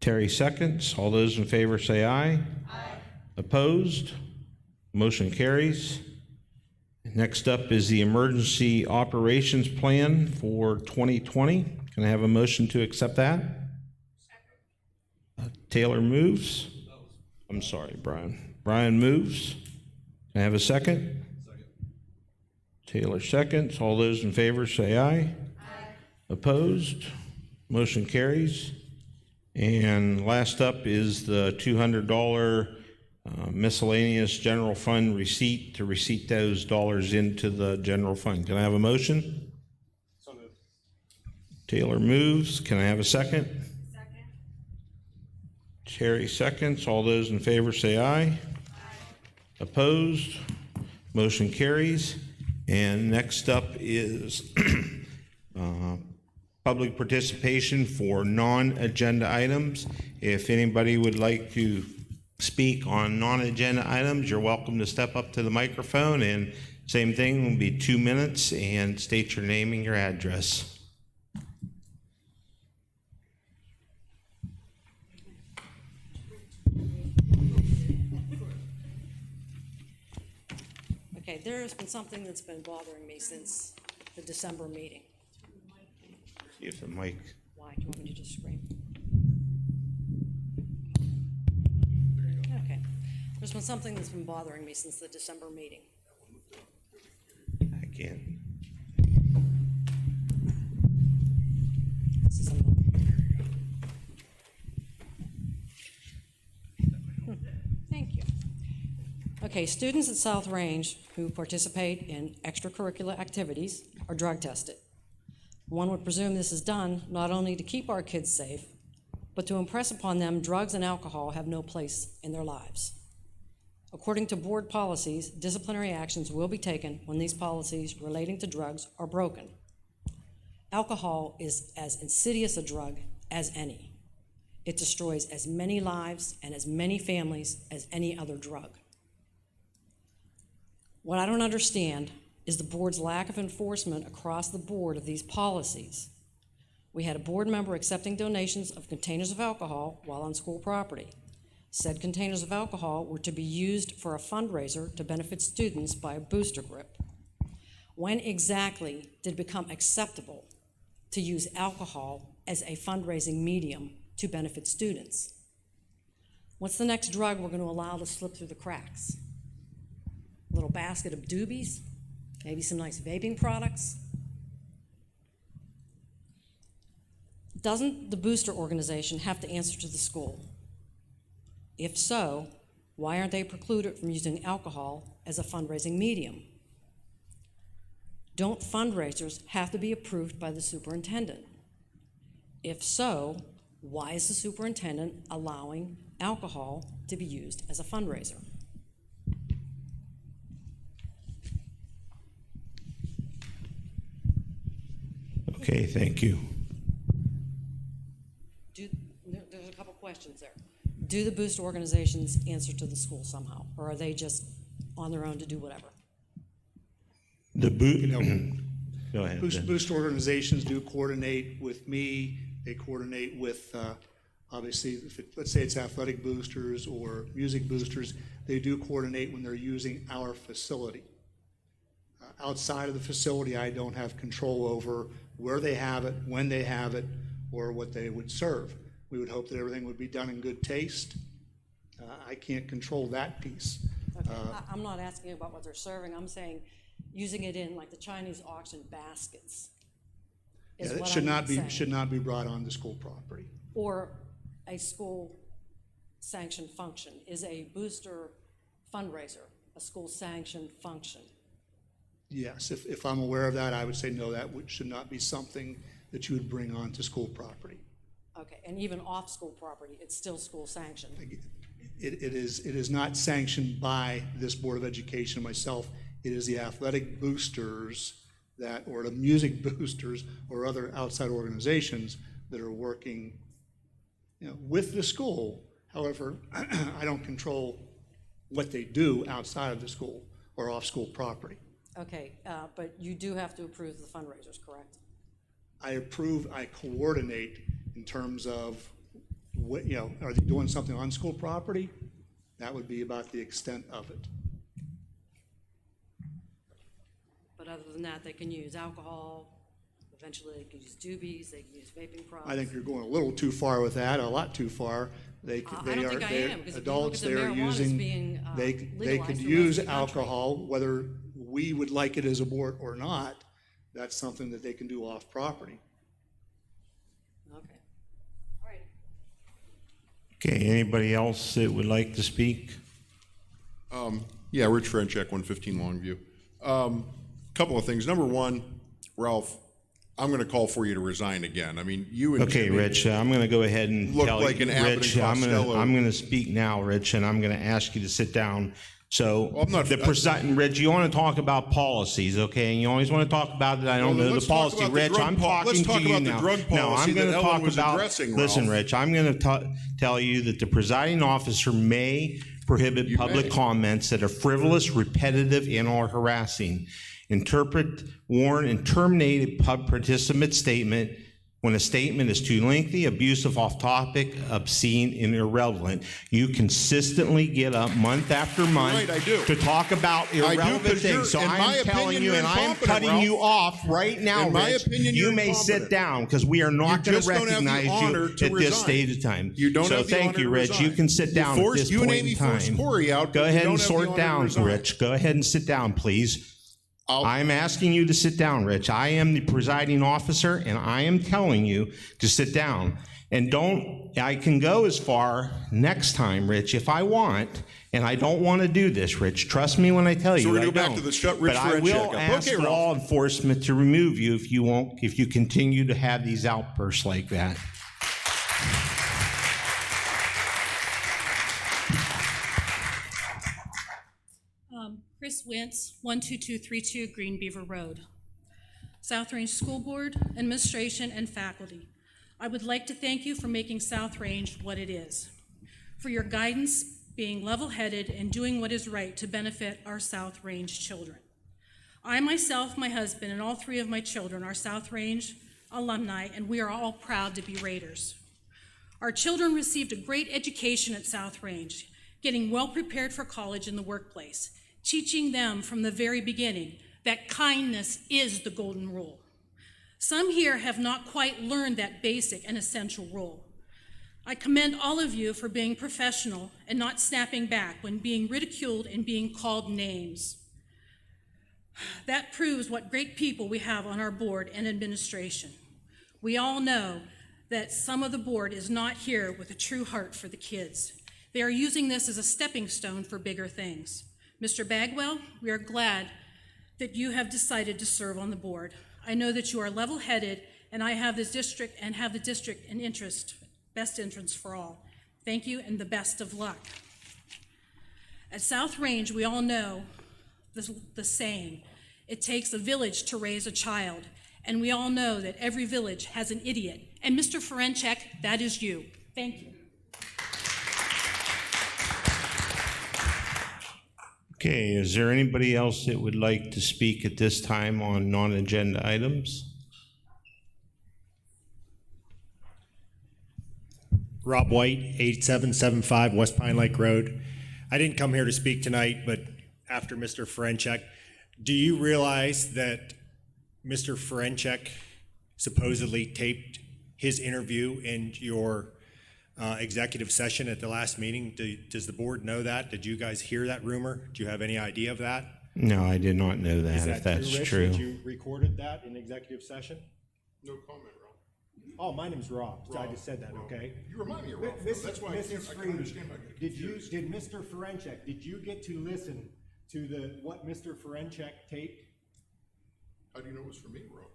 Terry seconds. All those in favor say aye. Aye. Opposed? Motion carries. Next up is the Emergency Operations Plan for 2020. Can I have a motion to accept that? Taylor moves. I'm sorry, Brian. Brian moves. Can I have a second? Second. Taylor seconds. All those in favor say aye. Aye. Opposed? Motion carries. And last up is the $200 miscellaneous general fund receipt to receipt those dollars into the general fund. Can I have a motion? So moved. Taylor moves. Can I have a second? Second. Terry seconds. All those in favor say aye. Aye. Opposed? Motion carries. And next up is public participation for non-agenda items. If anybody would like to speak on non-agenda items, you're welcome to step up to the microphone, and same thing, will be 2 minutes, and state your name and your address. Okay, there has been something that's been bothering me since the December meeting. See if the mic. Why? Do you want me to just scream? Okay. There's been something that's been bothering me since the December meeting. can't. This is a- Thank you. Okay, students at South Range who participate in extracurricular activities are drug tested. One would presume this is done not only to keep our kids safe, but to impress upon them drugs and alcohol have no place in their lives. According to board policies, disciplinary actions will be taken when these policies relating to drugs are broken. Alcohol is as insidious a drug as any. It destroys as many lives and as many families as any other drug. What I don't understand is the board's lack of enforcement across the board of these policies. We had a board member accepting donations of containers of alcohol while on school property. Said containers of alcohol were to be used for a fundraiser to benefit students by a booster group. When exactly did it become acceptable to use alcohol as a fundraising medium to benefit students? What's the next drug we're going to allow to slip through the cracks? A little basket of doobies? Maybe some nice vaping products? Doesn't the booster organization have to answer to the school? If so, why aren't they precluded from using alcohol as a fundraising medium? Don't fundraisers have to be approved by the superintendent? If so, why is the superintendent allowing alcohol to be used as a fundraiser? Okay, thank you. There's a couple questions there. Do the booster organizations answer to the school somehow, or are they just on their own to do whatever? The go ahead. Booster organizations do coordinate with me. They coordinate with, obviously, let's say it's athletic boosters or music boosters, they do coordinate when they're using our facility. Outside of the facility, I don't have control over where they have it, when they have it, or what they would serve. We would hope that everything would be done in good taste. I can't control that piece. Okay. I'm not asking about what they're serving. I'm saying using it in like the Chinese auction baskets. Is It what should I'm not be saying. brought on the school property. Or a school sanctioned function. Is a booster fundraiser a school sanctioned function? Yes, if I'm aware of that, I would say no, that should not be something that you would bring onto school property. Okay, and even off school property, it's still school sanctioned. It is not sanctioned by this Board of Education and myself. It is the athletic boosters that, or the music boosters or other outside organizations that are working, with the school. However, I don't control what they do outside of the school or off school property. Okay, but you do have to approve the fundraisers, correct? I coordinate in terms of what, are they doing something on school property? That would be about the extent of it. But other than that, they can use alcohol, eventually they can use doobies, they can use vaping products. I think you're going a little too far with that, a lot too far. I don't think I am, because if you look at Adults, the they're marijuana as using, being they legalized could for most of use the country. alcohol, whether we would like it as a board or not, that's something that they can do off property. Okay, all right. Okay, anybody else that would like to speak? Yeah, Rich Frenchek, 115 Longview. Couple of things. Number one, Ralph, I'm going to call for you to resign again. I mean, you and Okay, Jimmy Rich, I'm going to go ahead and look tell like you, an Abbott Rich, and I'm Costello. going to speak now, Rich, and I'm going to ask you to sit down. So, Well, I'm not- Rich, you want to talk about policies, okay? And you always want to talk about it. I don't Well, know let's the talk policy, about the Rich. drug I'm let's talking talk to you about the now. drug No, policy I'm going that to Ellen talk was about. addressing, Listen, Ralph. Rich, I'm going to tell you that the presiding officer may prohibit public may. comments that are frivolous, repetitive, and/or harassing. Interpret, warn, and terminate a participant statement when a statement is too lengthy, abusive, off-topic, obscene, and irrelevant. You consistently get up month after month Right, I do. to talk about irrelevant 'cause you're- things. So in my I'm telling opinion, you, you're and I am incompetent, cutting Ralph. you off right now, In my Rich. opinion, You you're may sit incompetent. down because we are not You going just to don't have the recognize honor you to at this resign. stage of time. You don't so have the thank honor you, to Rich. resign. You can sit down at this You and point Amy in forced time. Corey out, Go but you ahead don't and have the sort honor to down, resign. Rich. Go ahead and sit down, please. I'm asking you to sit down, Rich. I am the presiding officer, and I am telling you to sit down. And I can go as far next time, Rich, if I want, and I don't want to do this, Rich. Trust me when I tell you, we're gonna I go back don't. to the shut Rich But I Ferenczak will up. ask Okay, Ralph. law enforcement to remove you if you continue to have these outbursts like that. Chris Wentz, 12232 Green Beaver Road. South Range School Board, administration, and faculty, I would like to thank you for making South Range what it is, for your guidance, being level-headed, and doing what is right to benefit our South Range children. I myself, my husband, and all three of my children are South Range alumni, and we are all proud to be Raiders. Our children received a great education at South Range, getting well prepared for college and the workplace, teaching them from the very beginning that kindness is the golden rule. Some here have not quite learned that basic and essential rule. I commend all of you for being professional and not snapping back when being ridiculed and being called names. That proves what great people we have on our board and administration. We all know that some of the board is not here with a true heart for the kids. They are using this as a stepping stone for bigger things. Mr. Bagwell, we are glad that you have decided to serve on the board. I know that you are level-headed, and I have this district and have the district in best interest for all. Thank you and the best of luck. At South Range, we all know the saying, it takes a village to raise a child, and we all know that every village has an idiot. And Mr. Ferenczak, that is you. Thank you. Okay, is there anybody else that would like to speak at this time on non-agenda items? Rob White, 8775 West Pine Lake Road. I didn't come here to speak tonight, but after Mr. Ferenczak, do you realize that Mr. Ferenczak supposedly taped his interview in your executive session at the last meeting? Does the board know that? Did you guys hear that rumor? Do you have any idea of that? No, I did not know that, if that's Rich, true. that you recorded that in executive session? No comment, Ralph. Oh, my name's Rob. I just said that, okay? You remind me of Ralph. That's why I can understand how I get confused. Did Mr. Ferenczak, did you get to listen to what Mr. Ferenczak taped? How do you know it was for me, Ralph?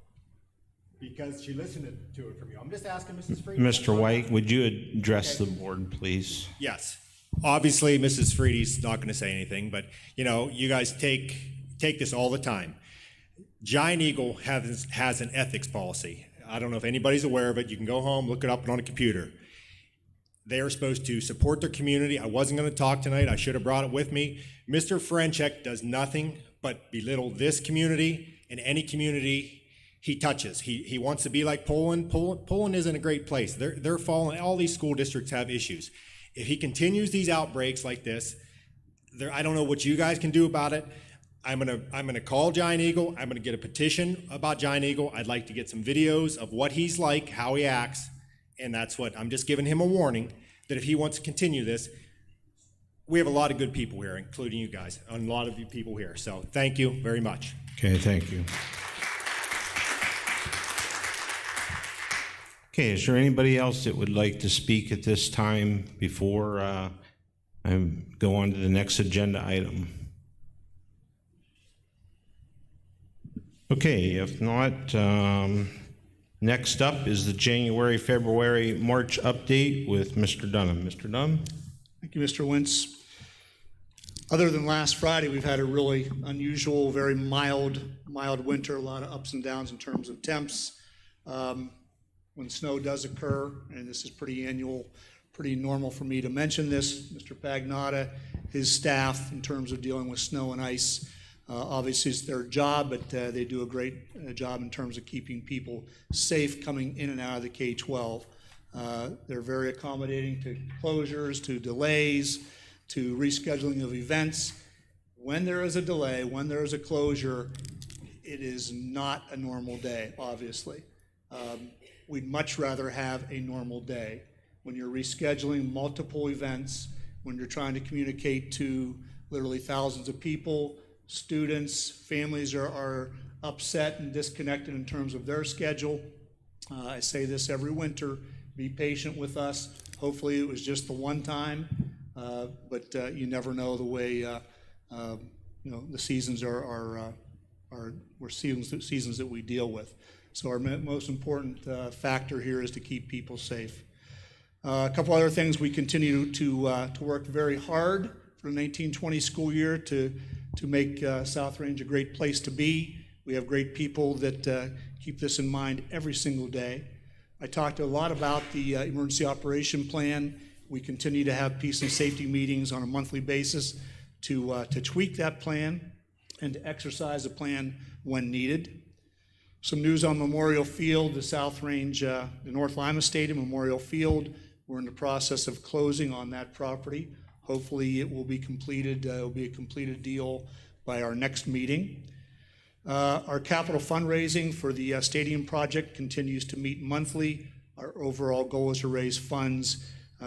Because she listened to it from you. I'm just asking Mrs. Freedy. Mr. White, would you address the board, please? Yes. Obviously, Mrs. Freedy's not going to say anything, but you guys take this all the time. Giant Eagle has an ethics policy. I don't know if anybody's aware of it. You can go home, look it up on a computer. They are supposed to support their community. I wasn't going to talk tonight. I should have brought it with me. Mr. Ferenczak does nothing but belittle this community and any community he touches. He wants to be like Poland. Poland isn't a great place. They're falling. All these school districts have issues. If he continues these outbreaks like this, I don't know what you guys can do about it. I'm gonna call Giant Eagle. I'm gonna get a petition about Giant Eagle. I'd like to get some videos of what he's like, how he acts, and that's what I'm just giving him a warning that if he wants to continue this, we have a lot of good people here, including you guys, and a lot of you people here. So thank you very much. Okay, thank you. Okay, is there anybody else that would like to speak at this time before I go on to the next agenda item? Okay, if not, next up is the January, February, March update with Mr. Dunham. Mr. Dunham? Thank you, Mr. Wentz. Other than last Friday, we've had a really unusual, very mild winter, a lot of ups and downs in terms of temps. When snow does occur, and this is pretty annual, pretty normal for me to mention this, Mr. Pagnotta, his staff, in terms of dealing with snow and ice, obviously it's their job, but they do a great job in terms of keeping people safe coming in and out of the K-12. They're very accommodating to closures, to delays, to rescheduling of events. When there is a delay, when there is a closure, it is not a normal day, obviously. We'd much rather have a normal day. When you're rescheduling multiple events, when you're trying to communicate to literally thousands of people, students, families are upset and disconnected in terms of their schedule. I say this every winter, be patient with us. Hopefully it was just the one time, but you never know the way, the seasons are seasons that we deal with. So our most important factor here is to keep people safe. A couple other things, we continue to work very hard for the 1920 school year to make South Range a great place to be. We have great people that keep this in mind every single day. I talked a lot about the emergency operation plan. We continue to have peace and safety meetings on a monthly basis to tweak that plan and to exercise the plan when needed. Some news on Memorial Field, the South Range, the North Lima Stadium Memorial Field. We're in the process of closing on that property. Hopefully it will be completed, it'll be a completed deal by our next meeting. Our capital fundraising for the stadium project continues to meet monthly. Our overall goal is to raise funds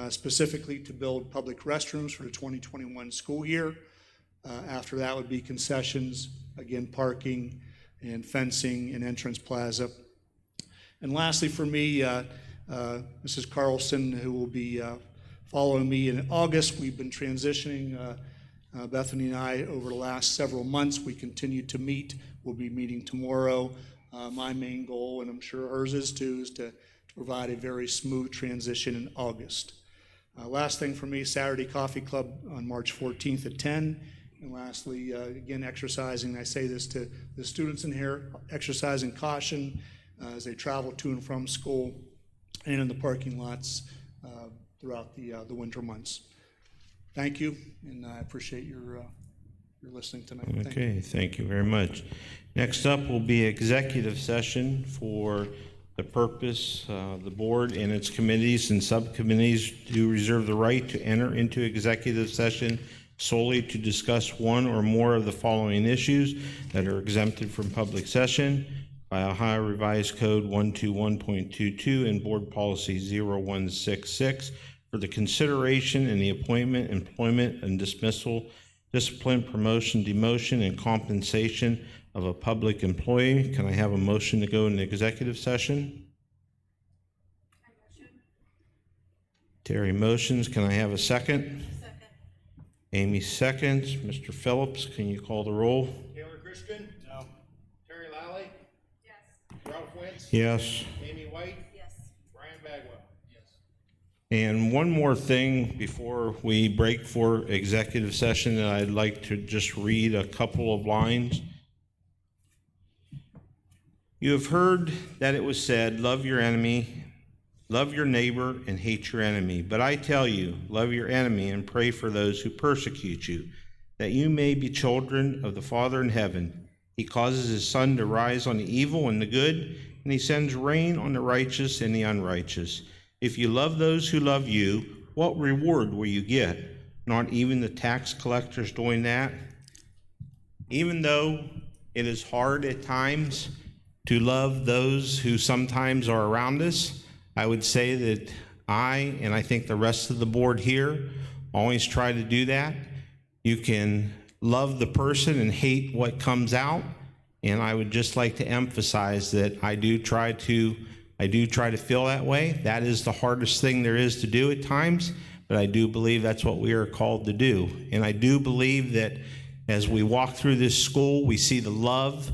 specifically to build public restrooms for the 2021 school year. After that would be concessions, again, parking and fencing and entrance plaza. And lastly for me, Mrs. Carlson, who will be following me in August. We've been transitioning, Bethany and I, over the last several months. We continue to meet. We'll be meeting tomorrow. My main goal, and I'm sure hers is too, is to provide a very smooth transition in August. Last thing for me, Saturday Coffee Club on March 14th at 10. And lastly, again, exercising, I say this to the students in here, exercising caution as they travel to and from school and in the parking lots throughout the winter months. Thank you, and I appreciate your listening tonight. Okay, thank you very much. Next up will be executive session for the purpose, the board and its committees and subcommittees do reserve the right to enter into executive session solely to discuss one or more of the following issues that are exempted from public session by Ohio Revised Code 121.22 and Board Policy 0166 for the consideration and the appointment, employment, and dismissal, discipline, promotion, demotion, and compensation of a public employee. Can I have a motion to go into executive session? Terry motions. Can I have a second? Second. Amy seconds. Mr. Phillips, can you call the roll? Taylor Christian? No. Terry Lally? Yes. Ralph Wentz? Yes. Amy White? Yes. Brian Bagwell? And one more thing before we break for executive session, that I'd like to just read a couple of lines. You have heard that it was said, love your enemy, love your neighbor, and hate your enemy. But I tell you, love your enemy and pray for those who persecute you, that you may be children of the Father in heaven. He causes his sun to rise on the evil and the good, and he sends rain on the righteous and the unrighteous. If you love those who love you, what reward will you get? Not even the tax collectors doing that? Even though it is hard at times to love those who sometimes are around us, I would say that and I think the rest of the board here always try to do that. You can love the person and hate what comes out, and I would just like to emphasize that I do try to feel that way. That is the hardest thing there is to do at times, but I do believe that's what we are called to do. And I do believe that as we walk through this school, we see the love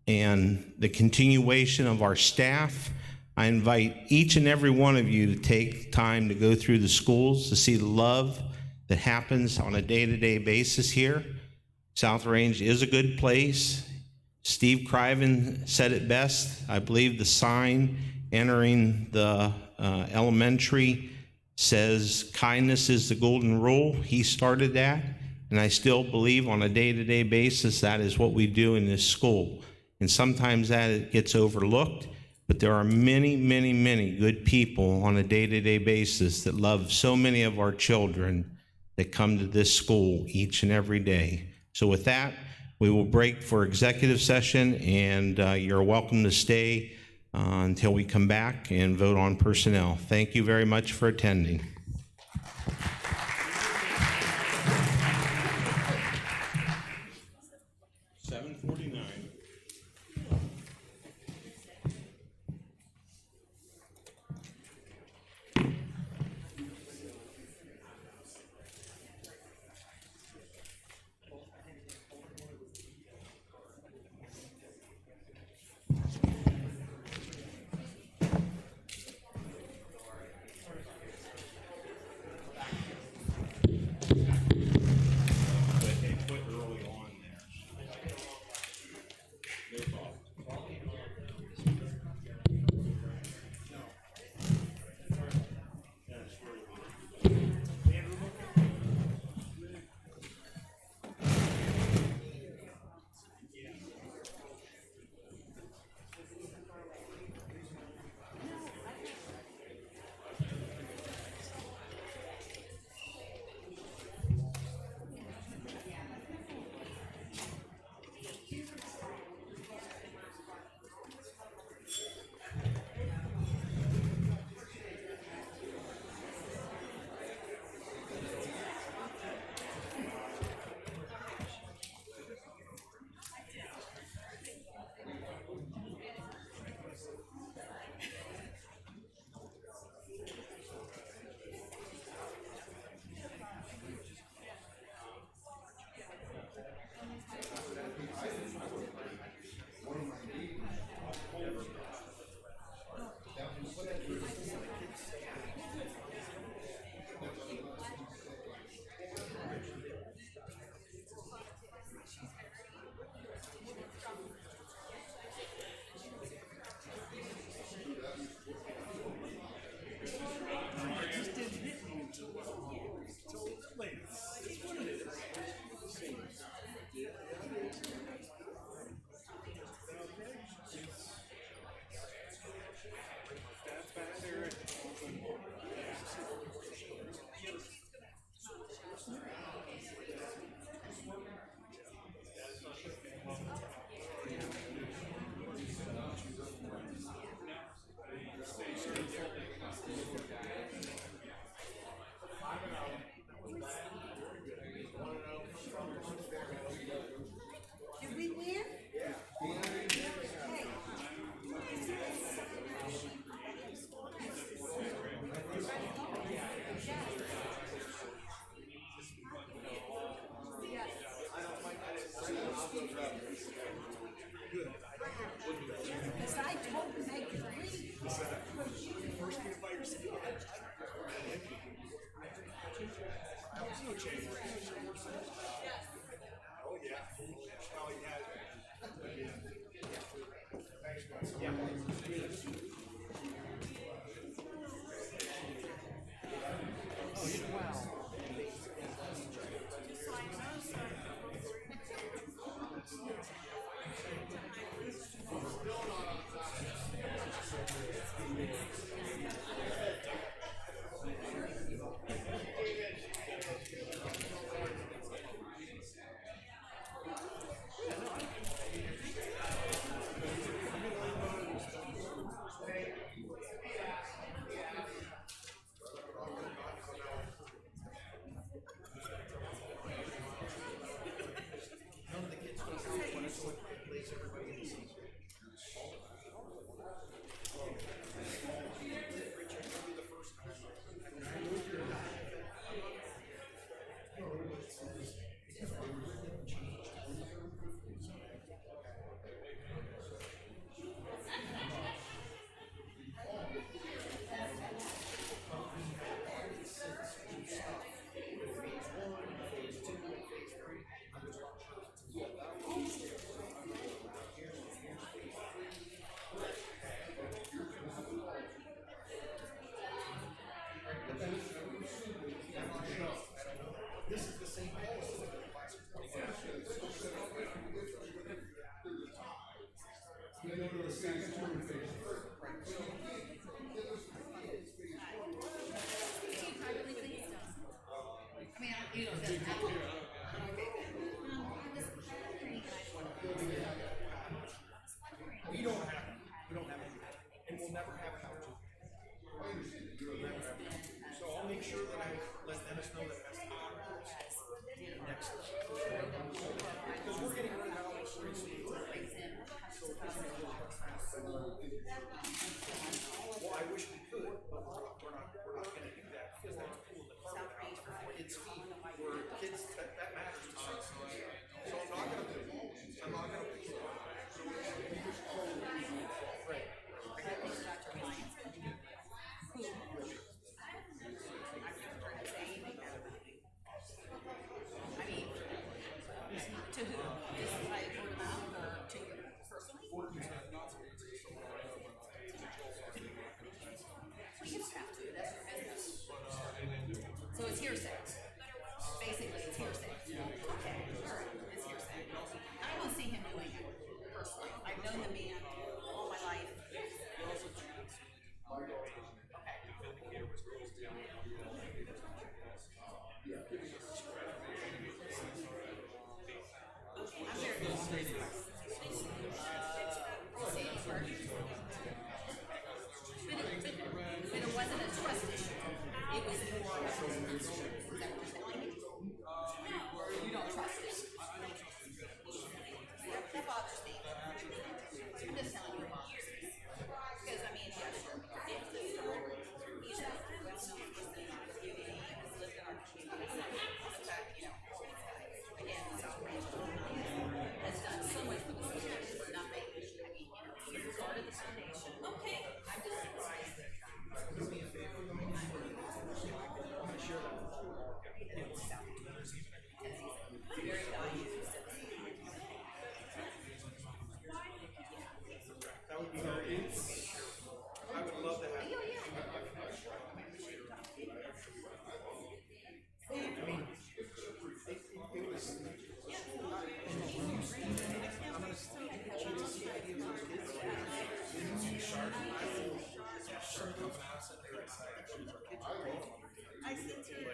and the continuation of our staff. I invite each and every one of you to take time to go through the schools to see the love that happens on a day-to-day basis here. South Range is a good place. Steve Criven said it best. I believe the sign entering the elementary says kindness is the golden rule. He started that, and I still believe on a day-to-day basis that is what we do in this school. And sometimes that gets overlooked, but there are many, many, many good people on a day-to-day basis that love so many of our children that come to this school each and every day. So with that, we will break for executive session, and you're welcome to stay until we come back and vote on personnel. Thank you very much for attending. 7:49. They put early on there. No problem. Did we win? Because I told them they could leave. We don't have it, and we'll never have it out. So I'll make sure that I let Dennis know that that's next. Because we're getting rid of all this. Well, I wish we could, but we're not gonna do that, because that's pulling the carpet out from kids' feet, where kids, that matters to some. So I'm not gonna put it. Right. To who? Just like word of mouth or to you personally? Well, you don't have to, that's your business. So it's hearsay. Basically, it's hearsay. Okay, all right, it's hearsay. I don't see him doing it personally. I've known the man all my life. I'm very good. But it wasn't a trust issue. It was more of a business issue. Is that what you're saying? You don't trust it. That bothers me. I'm just telling you it bothers me. Because, I mean, yeah, sure. If he's a well-known person in our community, has lived in our community, in fact, you know, again, South Range has done so much for the city for nothing. I mean, you know, he started the foundation. Okay. I'm just surprised that. Very valued citizen. That would be very, I would love to have. I mean, it was. I'm gonna see ideas of kids. I sent her on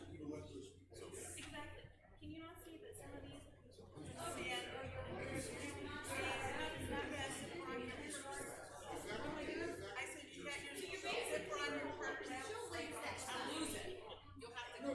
no. Can you not see that some of these? I said you got your zipper on your purse. I'll lose it. You'll have to go.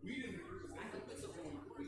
We didn't agree with that.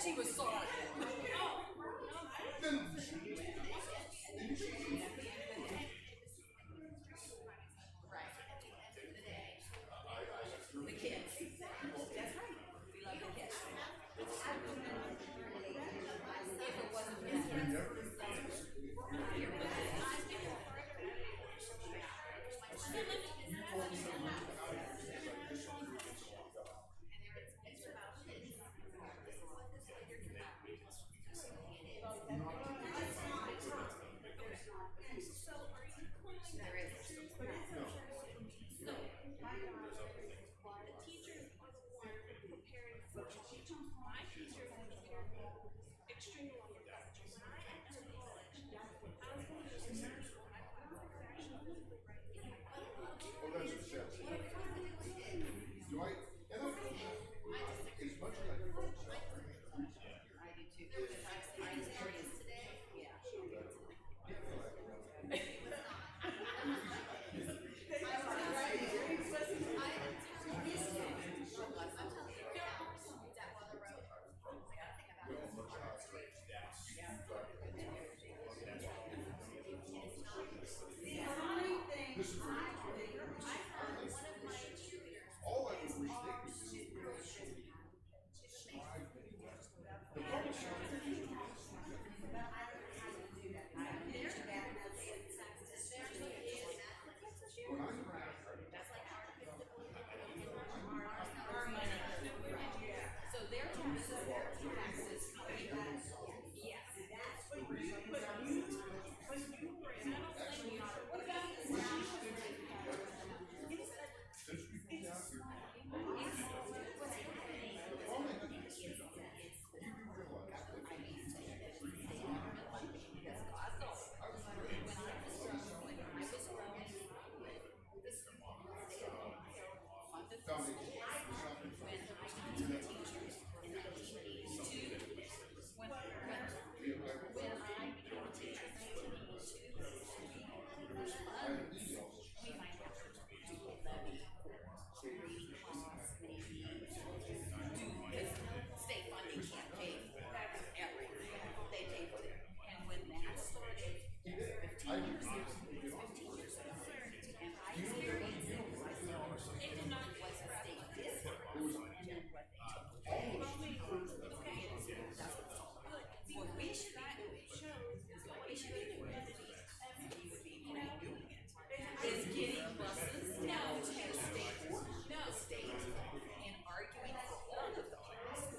she was sorry. Right. The kids. That's right. We love the kids. If it wasn't for state funding can't pay for everything. They pay for it. And when that started 15 years ago, and I experienced it, it did not was a state discount than what they took. What we should be doing is what we should be doing. We would be doing it. Is getting buses down to the state and arguing for all of the classes.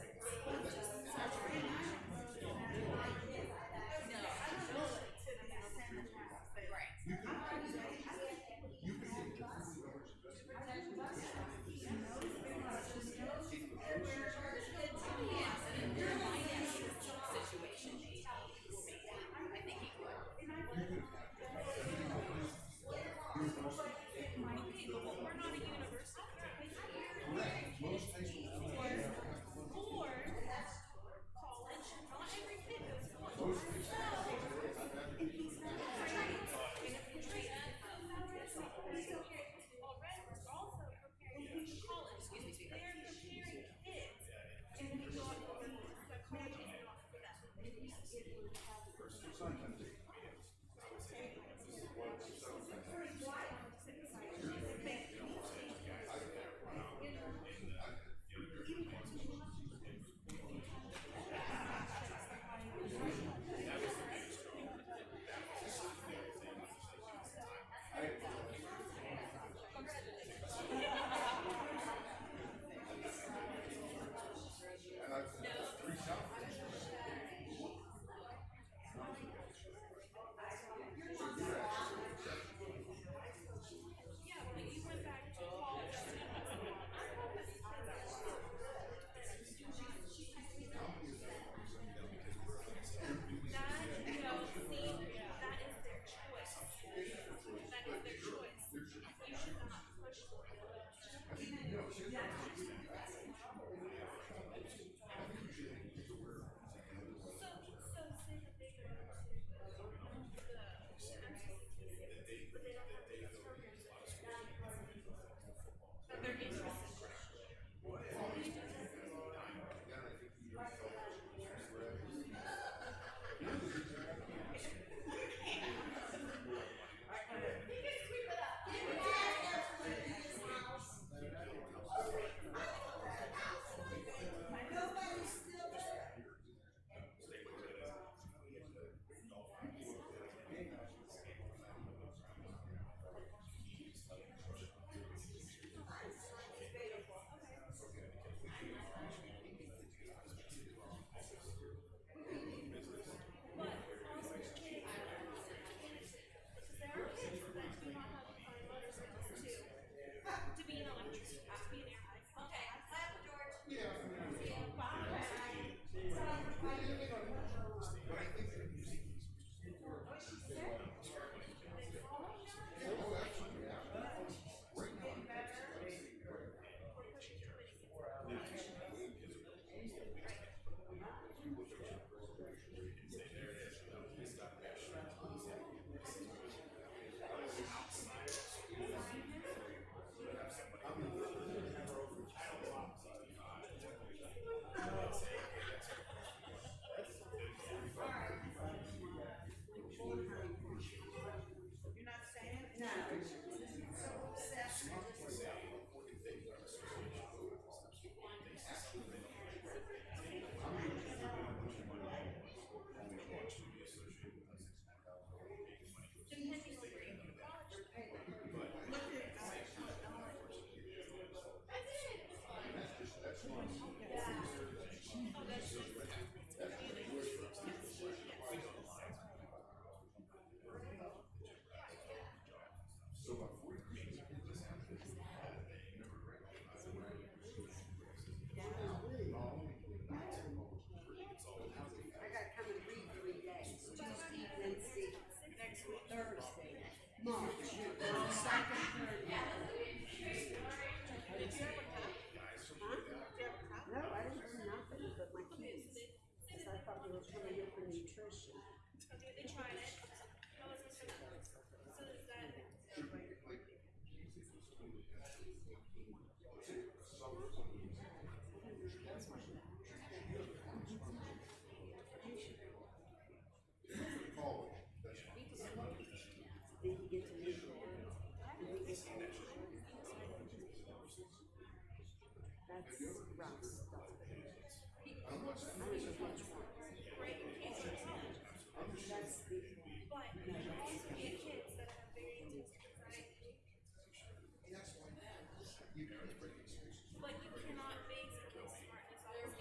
That's rough stuff. That's the point. But you also get kids that have very intense anxiety. But you cannot base a kid's smartness on his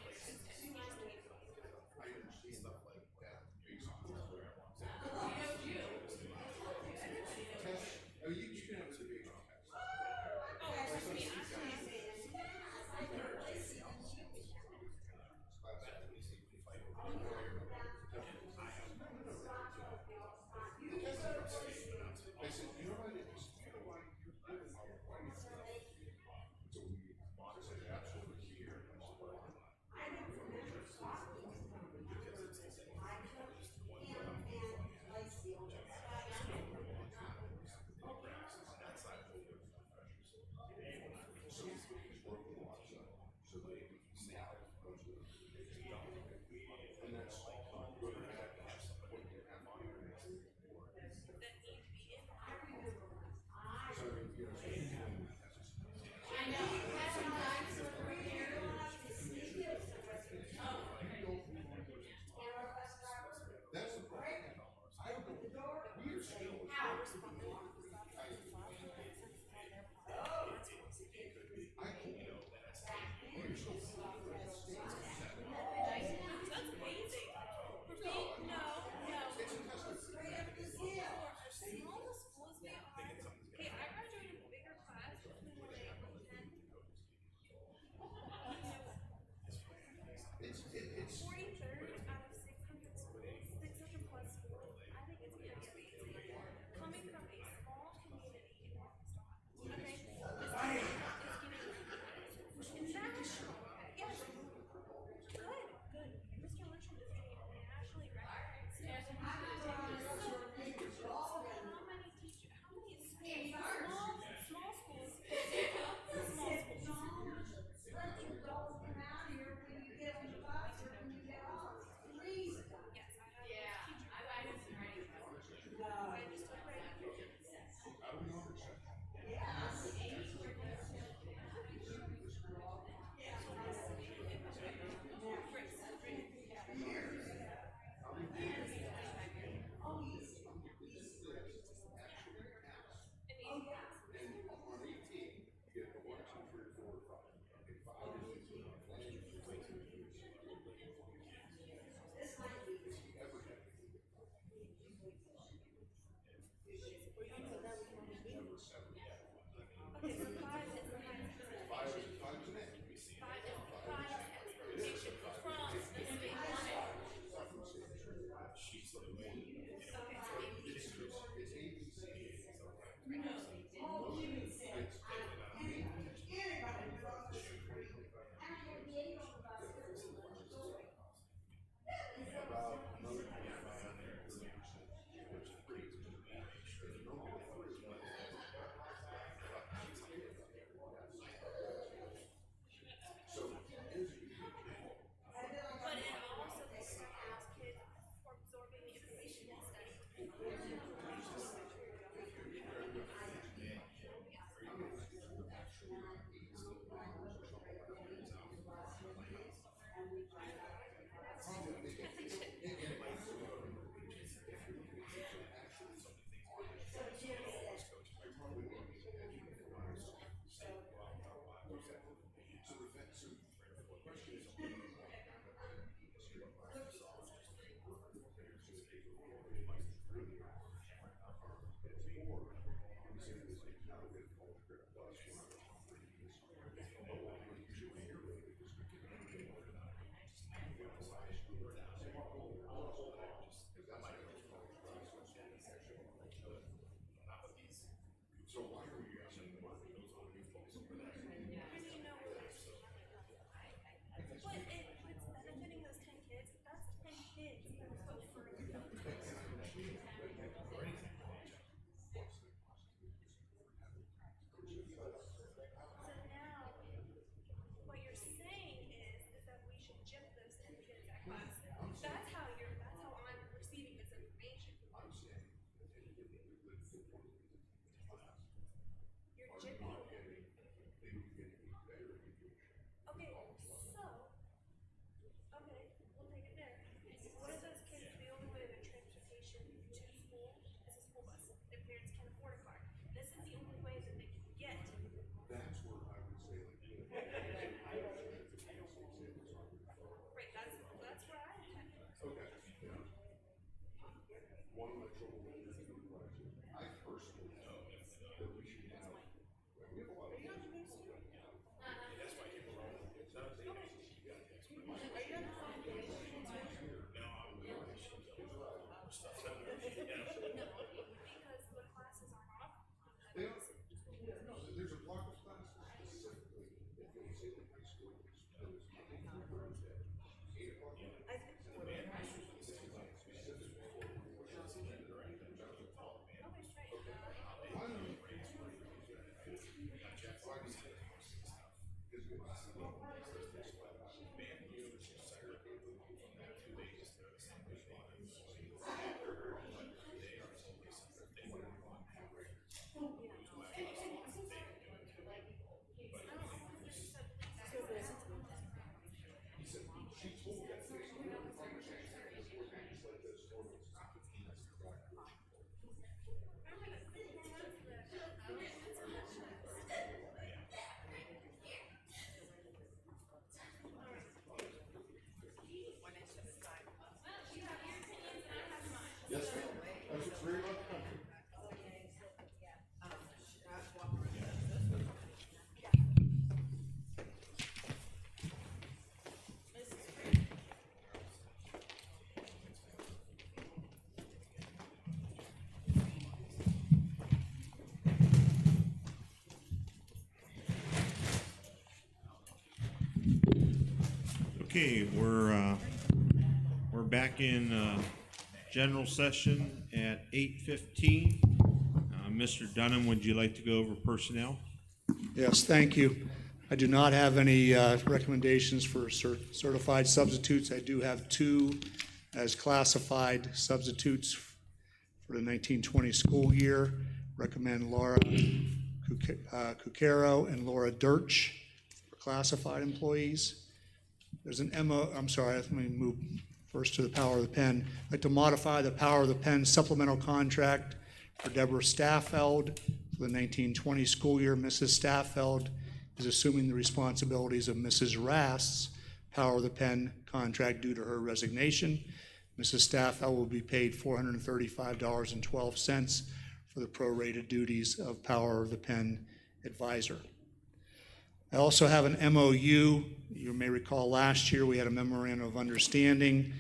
Okay, we're back in general session at 8:15. Mr. Dunham, would you like to go over personnel? Yes, thank you. I do not have any recommendations for certified substitutes. I do have 2 as classified substitutes for the 1920 school year. Recommend Laura Cucaro and Laura Dirch for classified employees. There's an let me move first to the power of the pen. I'd like to modify the power of the pen supplemental contract for Deborah Staffeld for the 1920 school year. Mrs. Staffeld is assuming the responsibilities of Mrs. Rast's power of the pen contract due to her resignation. Mrs. Staffeld will be paid $435.12 for the prorated duties of power of the pen advisor. I also have an MOU. You may recall last year we had a memorandum of understanding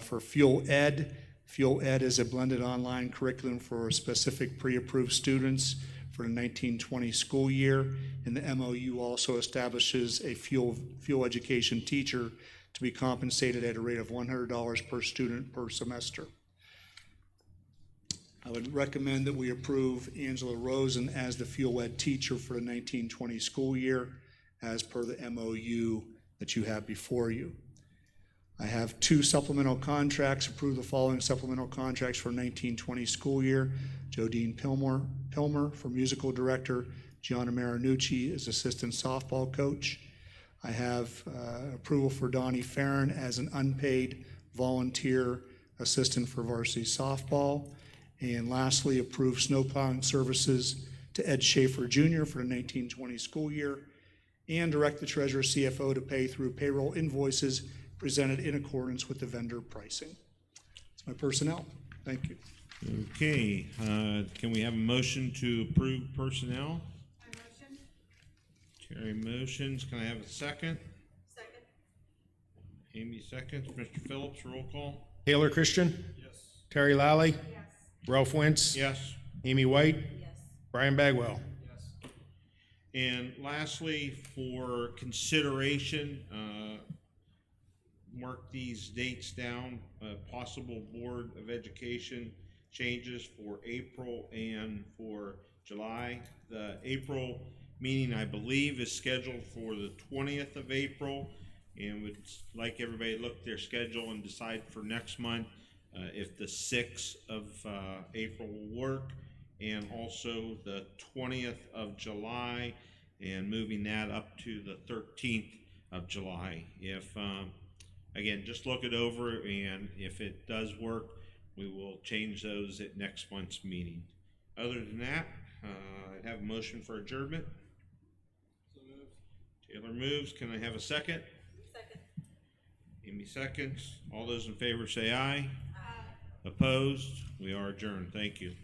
for Fuel Ed. Fuel Ed is a blended online curriculum for specific pre-approved students for the 1920 school year. And the MOU also establishes a fuel education teacher to be compensated at a rate of $100 per student per semester. I would recommend that we approve Angela Rosen as the fuel ed teacher for the 1920 school year as per the MOU that you have before you. I have 2 supplemental contracts. Approve the following supplemental contracts for 1920 school year. Jodine Pilmer for musical director, Gianna Marinucci as assistant softball coach. I have approval for Donnie Farron as an unpaid volunteer assistant for varsity softball. And lastly, approve snowplowing services to Ed Schaefer Jr. for the 1920 school year, and direct the treasurer CFO to pay through payroll invoices presented in accordance with the vendor pricing. That's my personnel. Thank you. Okay, can we have a motion to approve personnel? I motion. Terry motions. Can I have a second? Second. Amy seconds. Mr. Phillips, roll call. Taylor Christian? Yes. Terry Lally? Yes. Ralph Wentz? Yes. Amy White? Yes. Brian Bagwell? And lastly, for consideration, mark these dates down, possible Board of Education changes for April and for July. The April meeting, I believe, is scheduled for the 20th of April, and would like everybody to look at their schedule and decide for next month if the 6th of April will work, and also the 20th of July, and moving that up to the 13th of July. If, again, just look it over, and if it does work, we will change those at next month's meeting. Other than that, I'd have a motion for adjournment. So moved. Taylor moves. Can I have a second? Second. Amy seconds. All those in favor say aye. Opposed? We are adjourned. Thank you.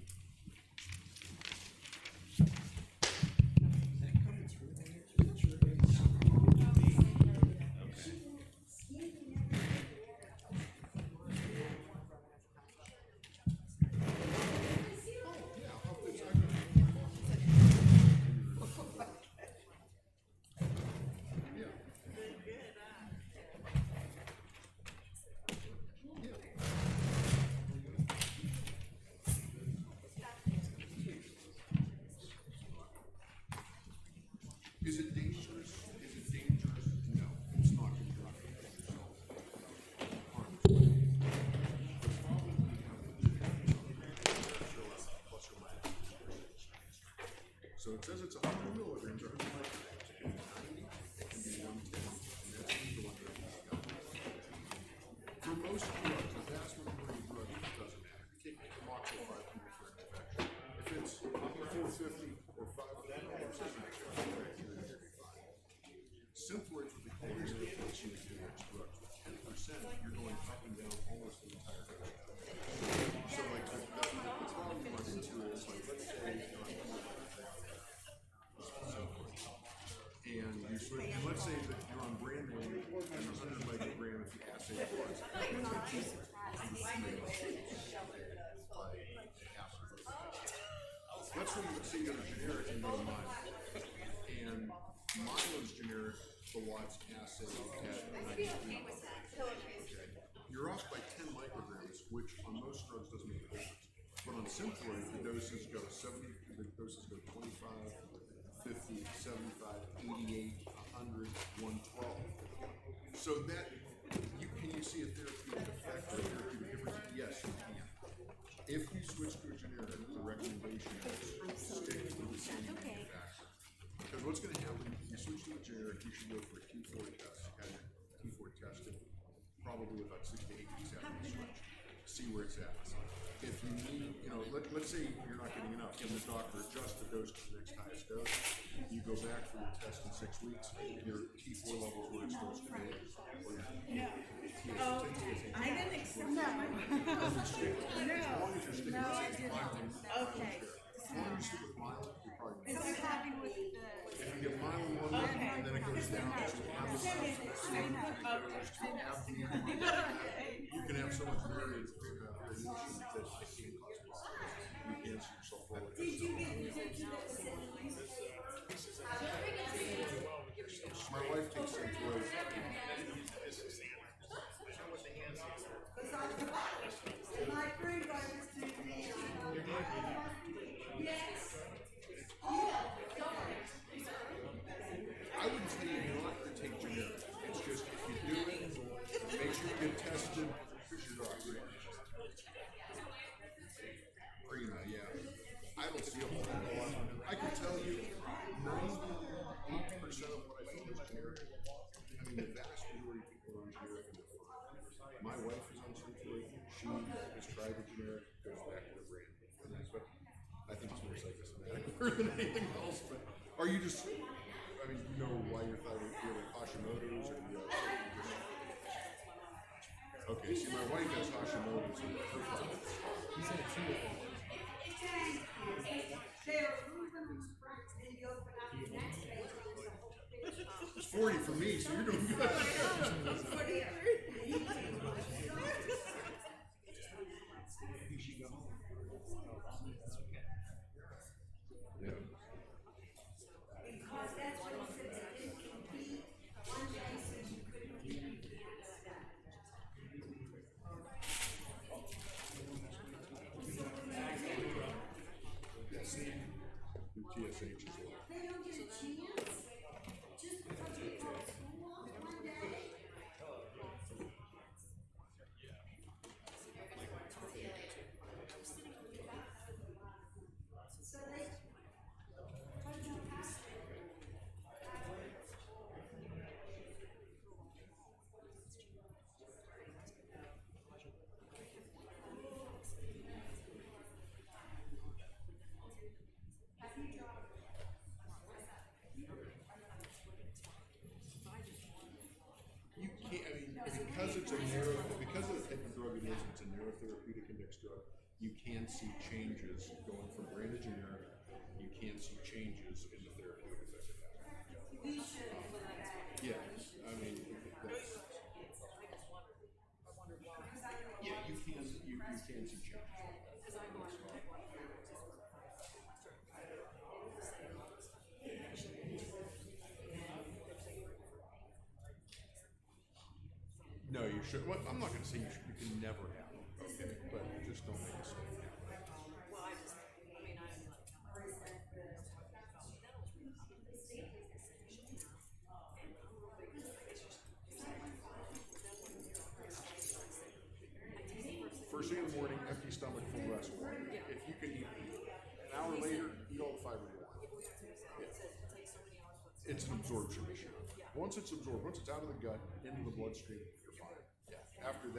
Is it dangerous? Is it dangerous? it says it's 100 milligrams or 100 micrograms. It can be 90, it can be 110, and that's legal under the For most drugs, the vast majority of drugs, it doesn't matter. You can't get amoxicillin for infection. If it's 450 or 500, it doesn't make a difference. Synthroids would be called irritation index drugs. With 10%, you're going up and down almost the entire dose. So, like, the problem you run into is, like, let's say you're on and you switch, and let's say that you're on brand name and 100 microgram if you assay it once. Let's say you're generic and go to Milo. And Milo's generic, the Watts assay at 93. You're off by 10 micrograms, which on most drugs doesn't make a difference. But on Synthroid, the doses go 70, the doses go 25, 50, 75, 88, 100, 112. So that, can you see a therapeutic effect or a therapeutic difference? Yes, you can. If you switch to a generic, the recommendation is stick to the same manufacturer. Because what's going to happen, if you switch to a generic, you should go for a T4 test, have your T4 tested, probably about 6 to 8 weeks after you switch. See where it's at. If you need, let's say you're not getting enough, and the doctor adjusts the dose to the next highest dose, you go back for the test in 6 weeks, your T4 levels were supposed to be. No. I didn't accept that. Okay. As long as you stick with mild, you're probably Is I'm happy with the. if you get mild one week, and then it goes down to abstinence, you can have so much variation that I can't cause problems. You answer yourself well. Did you get My wife takes Synthroid. my friend was to me. Yes. I wouldn't tell you not to take generic. It's just if you do it, make sure you get tested. Push your doctor. Prima, yeah. I don't see a whole lot. I can tell you 98% of what I feel is generic. I mean, the vast majority of people are on generic and they're fine. My wife is on Synthroid. She has tried the generic, goes back to the brand. And that's what I think it's more psychosomatic more than anything else. But are you just, I mean, you know why you're feeling Hashimoto's or you just, okay, see, my wife has Hashimoto's and her father. He's had two of them. It's 40 for me, so you're doing good. Yeah. Because that's what he said, they didn't compete. One day he said you couldn't compete. Your TSH as well. They don't get a chance just because we go to school one day. So they. You can't, I mean, because of the type of drug it is, it's a narrow therapeutic index drug, you can see changes going from brand to generic, you can see changes in the therapeutic effect it has. Yeah, I mean, that's. Yeah, you can see changes. No, you should. Well, I'm not going to say you should. You can never have them, okay? But just don't make a mistake. Well, I just, I mean, I'm like. First thing in the morning, empty stomach, full glass of water. If you can eat an hour later, eat all the fiber you want. it's an absorption issue. Once it's absorbed, once it's out of the gut, into the bloodstream, you're fine. Yeah. After that.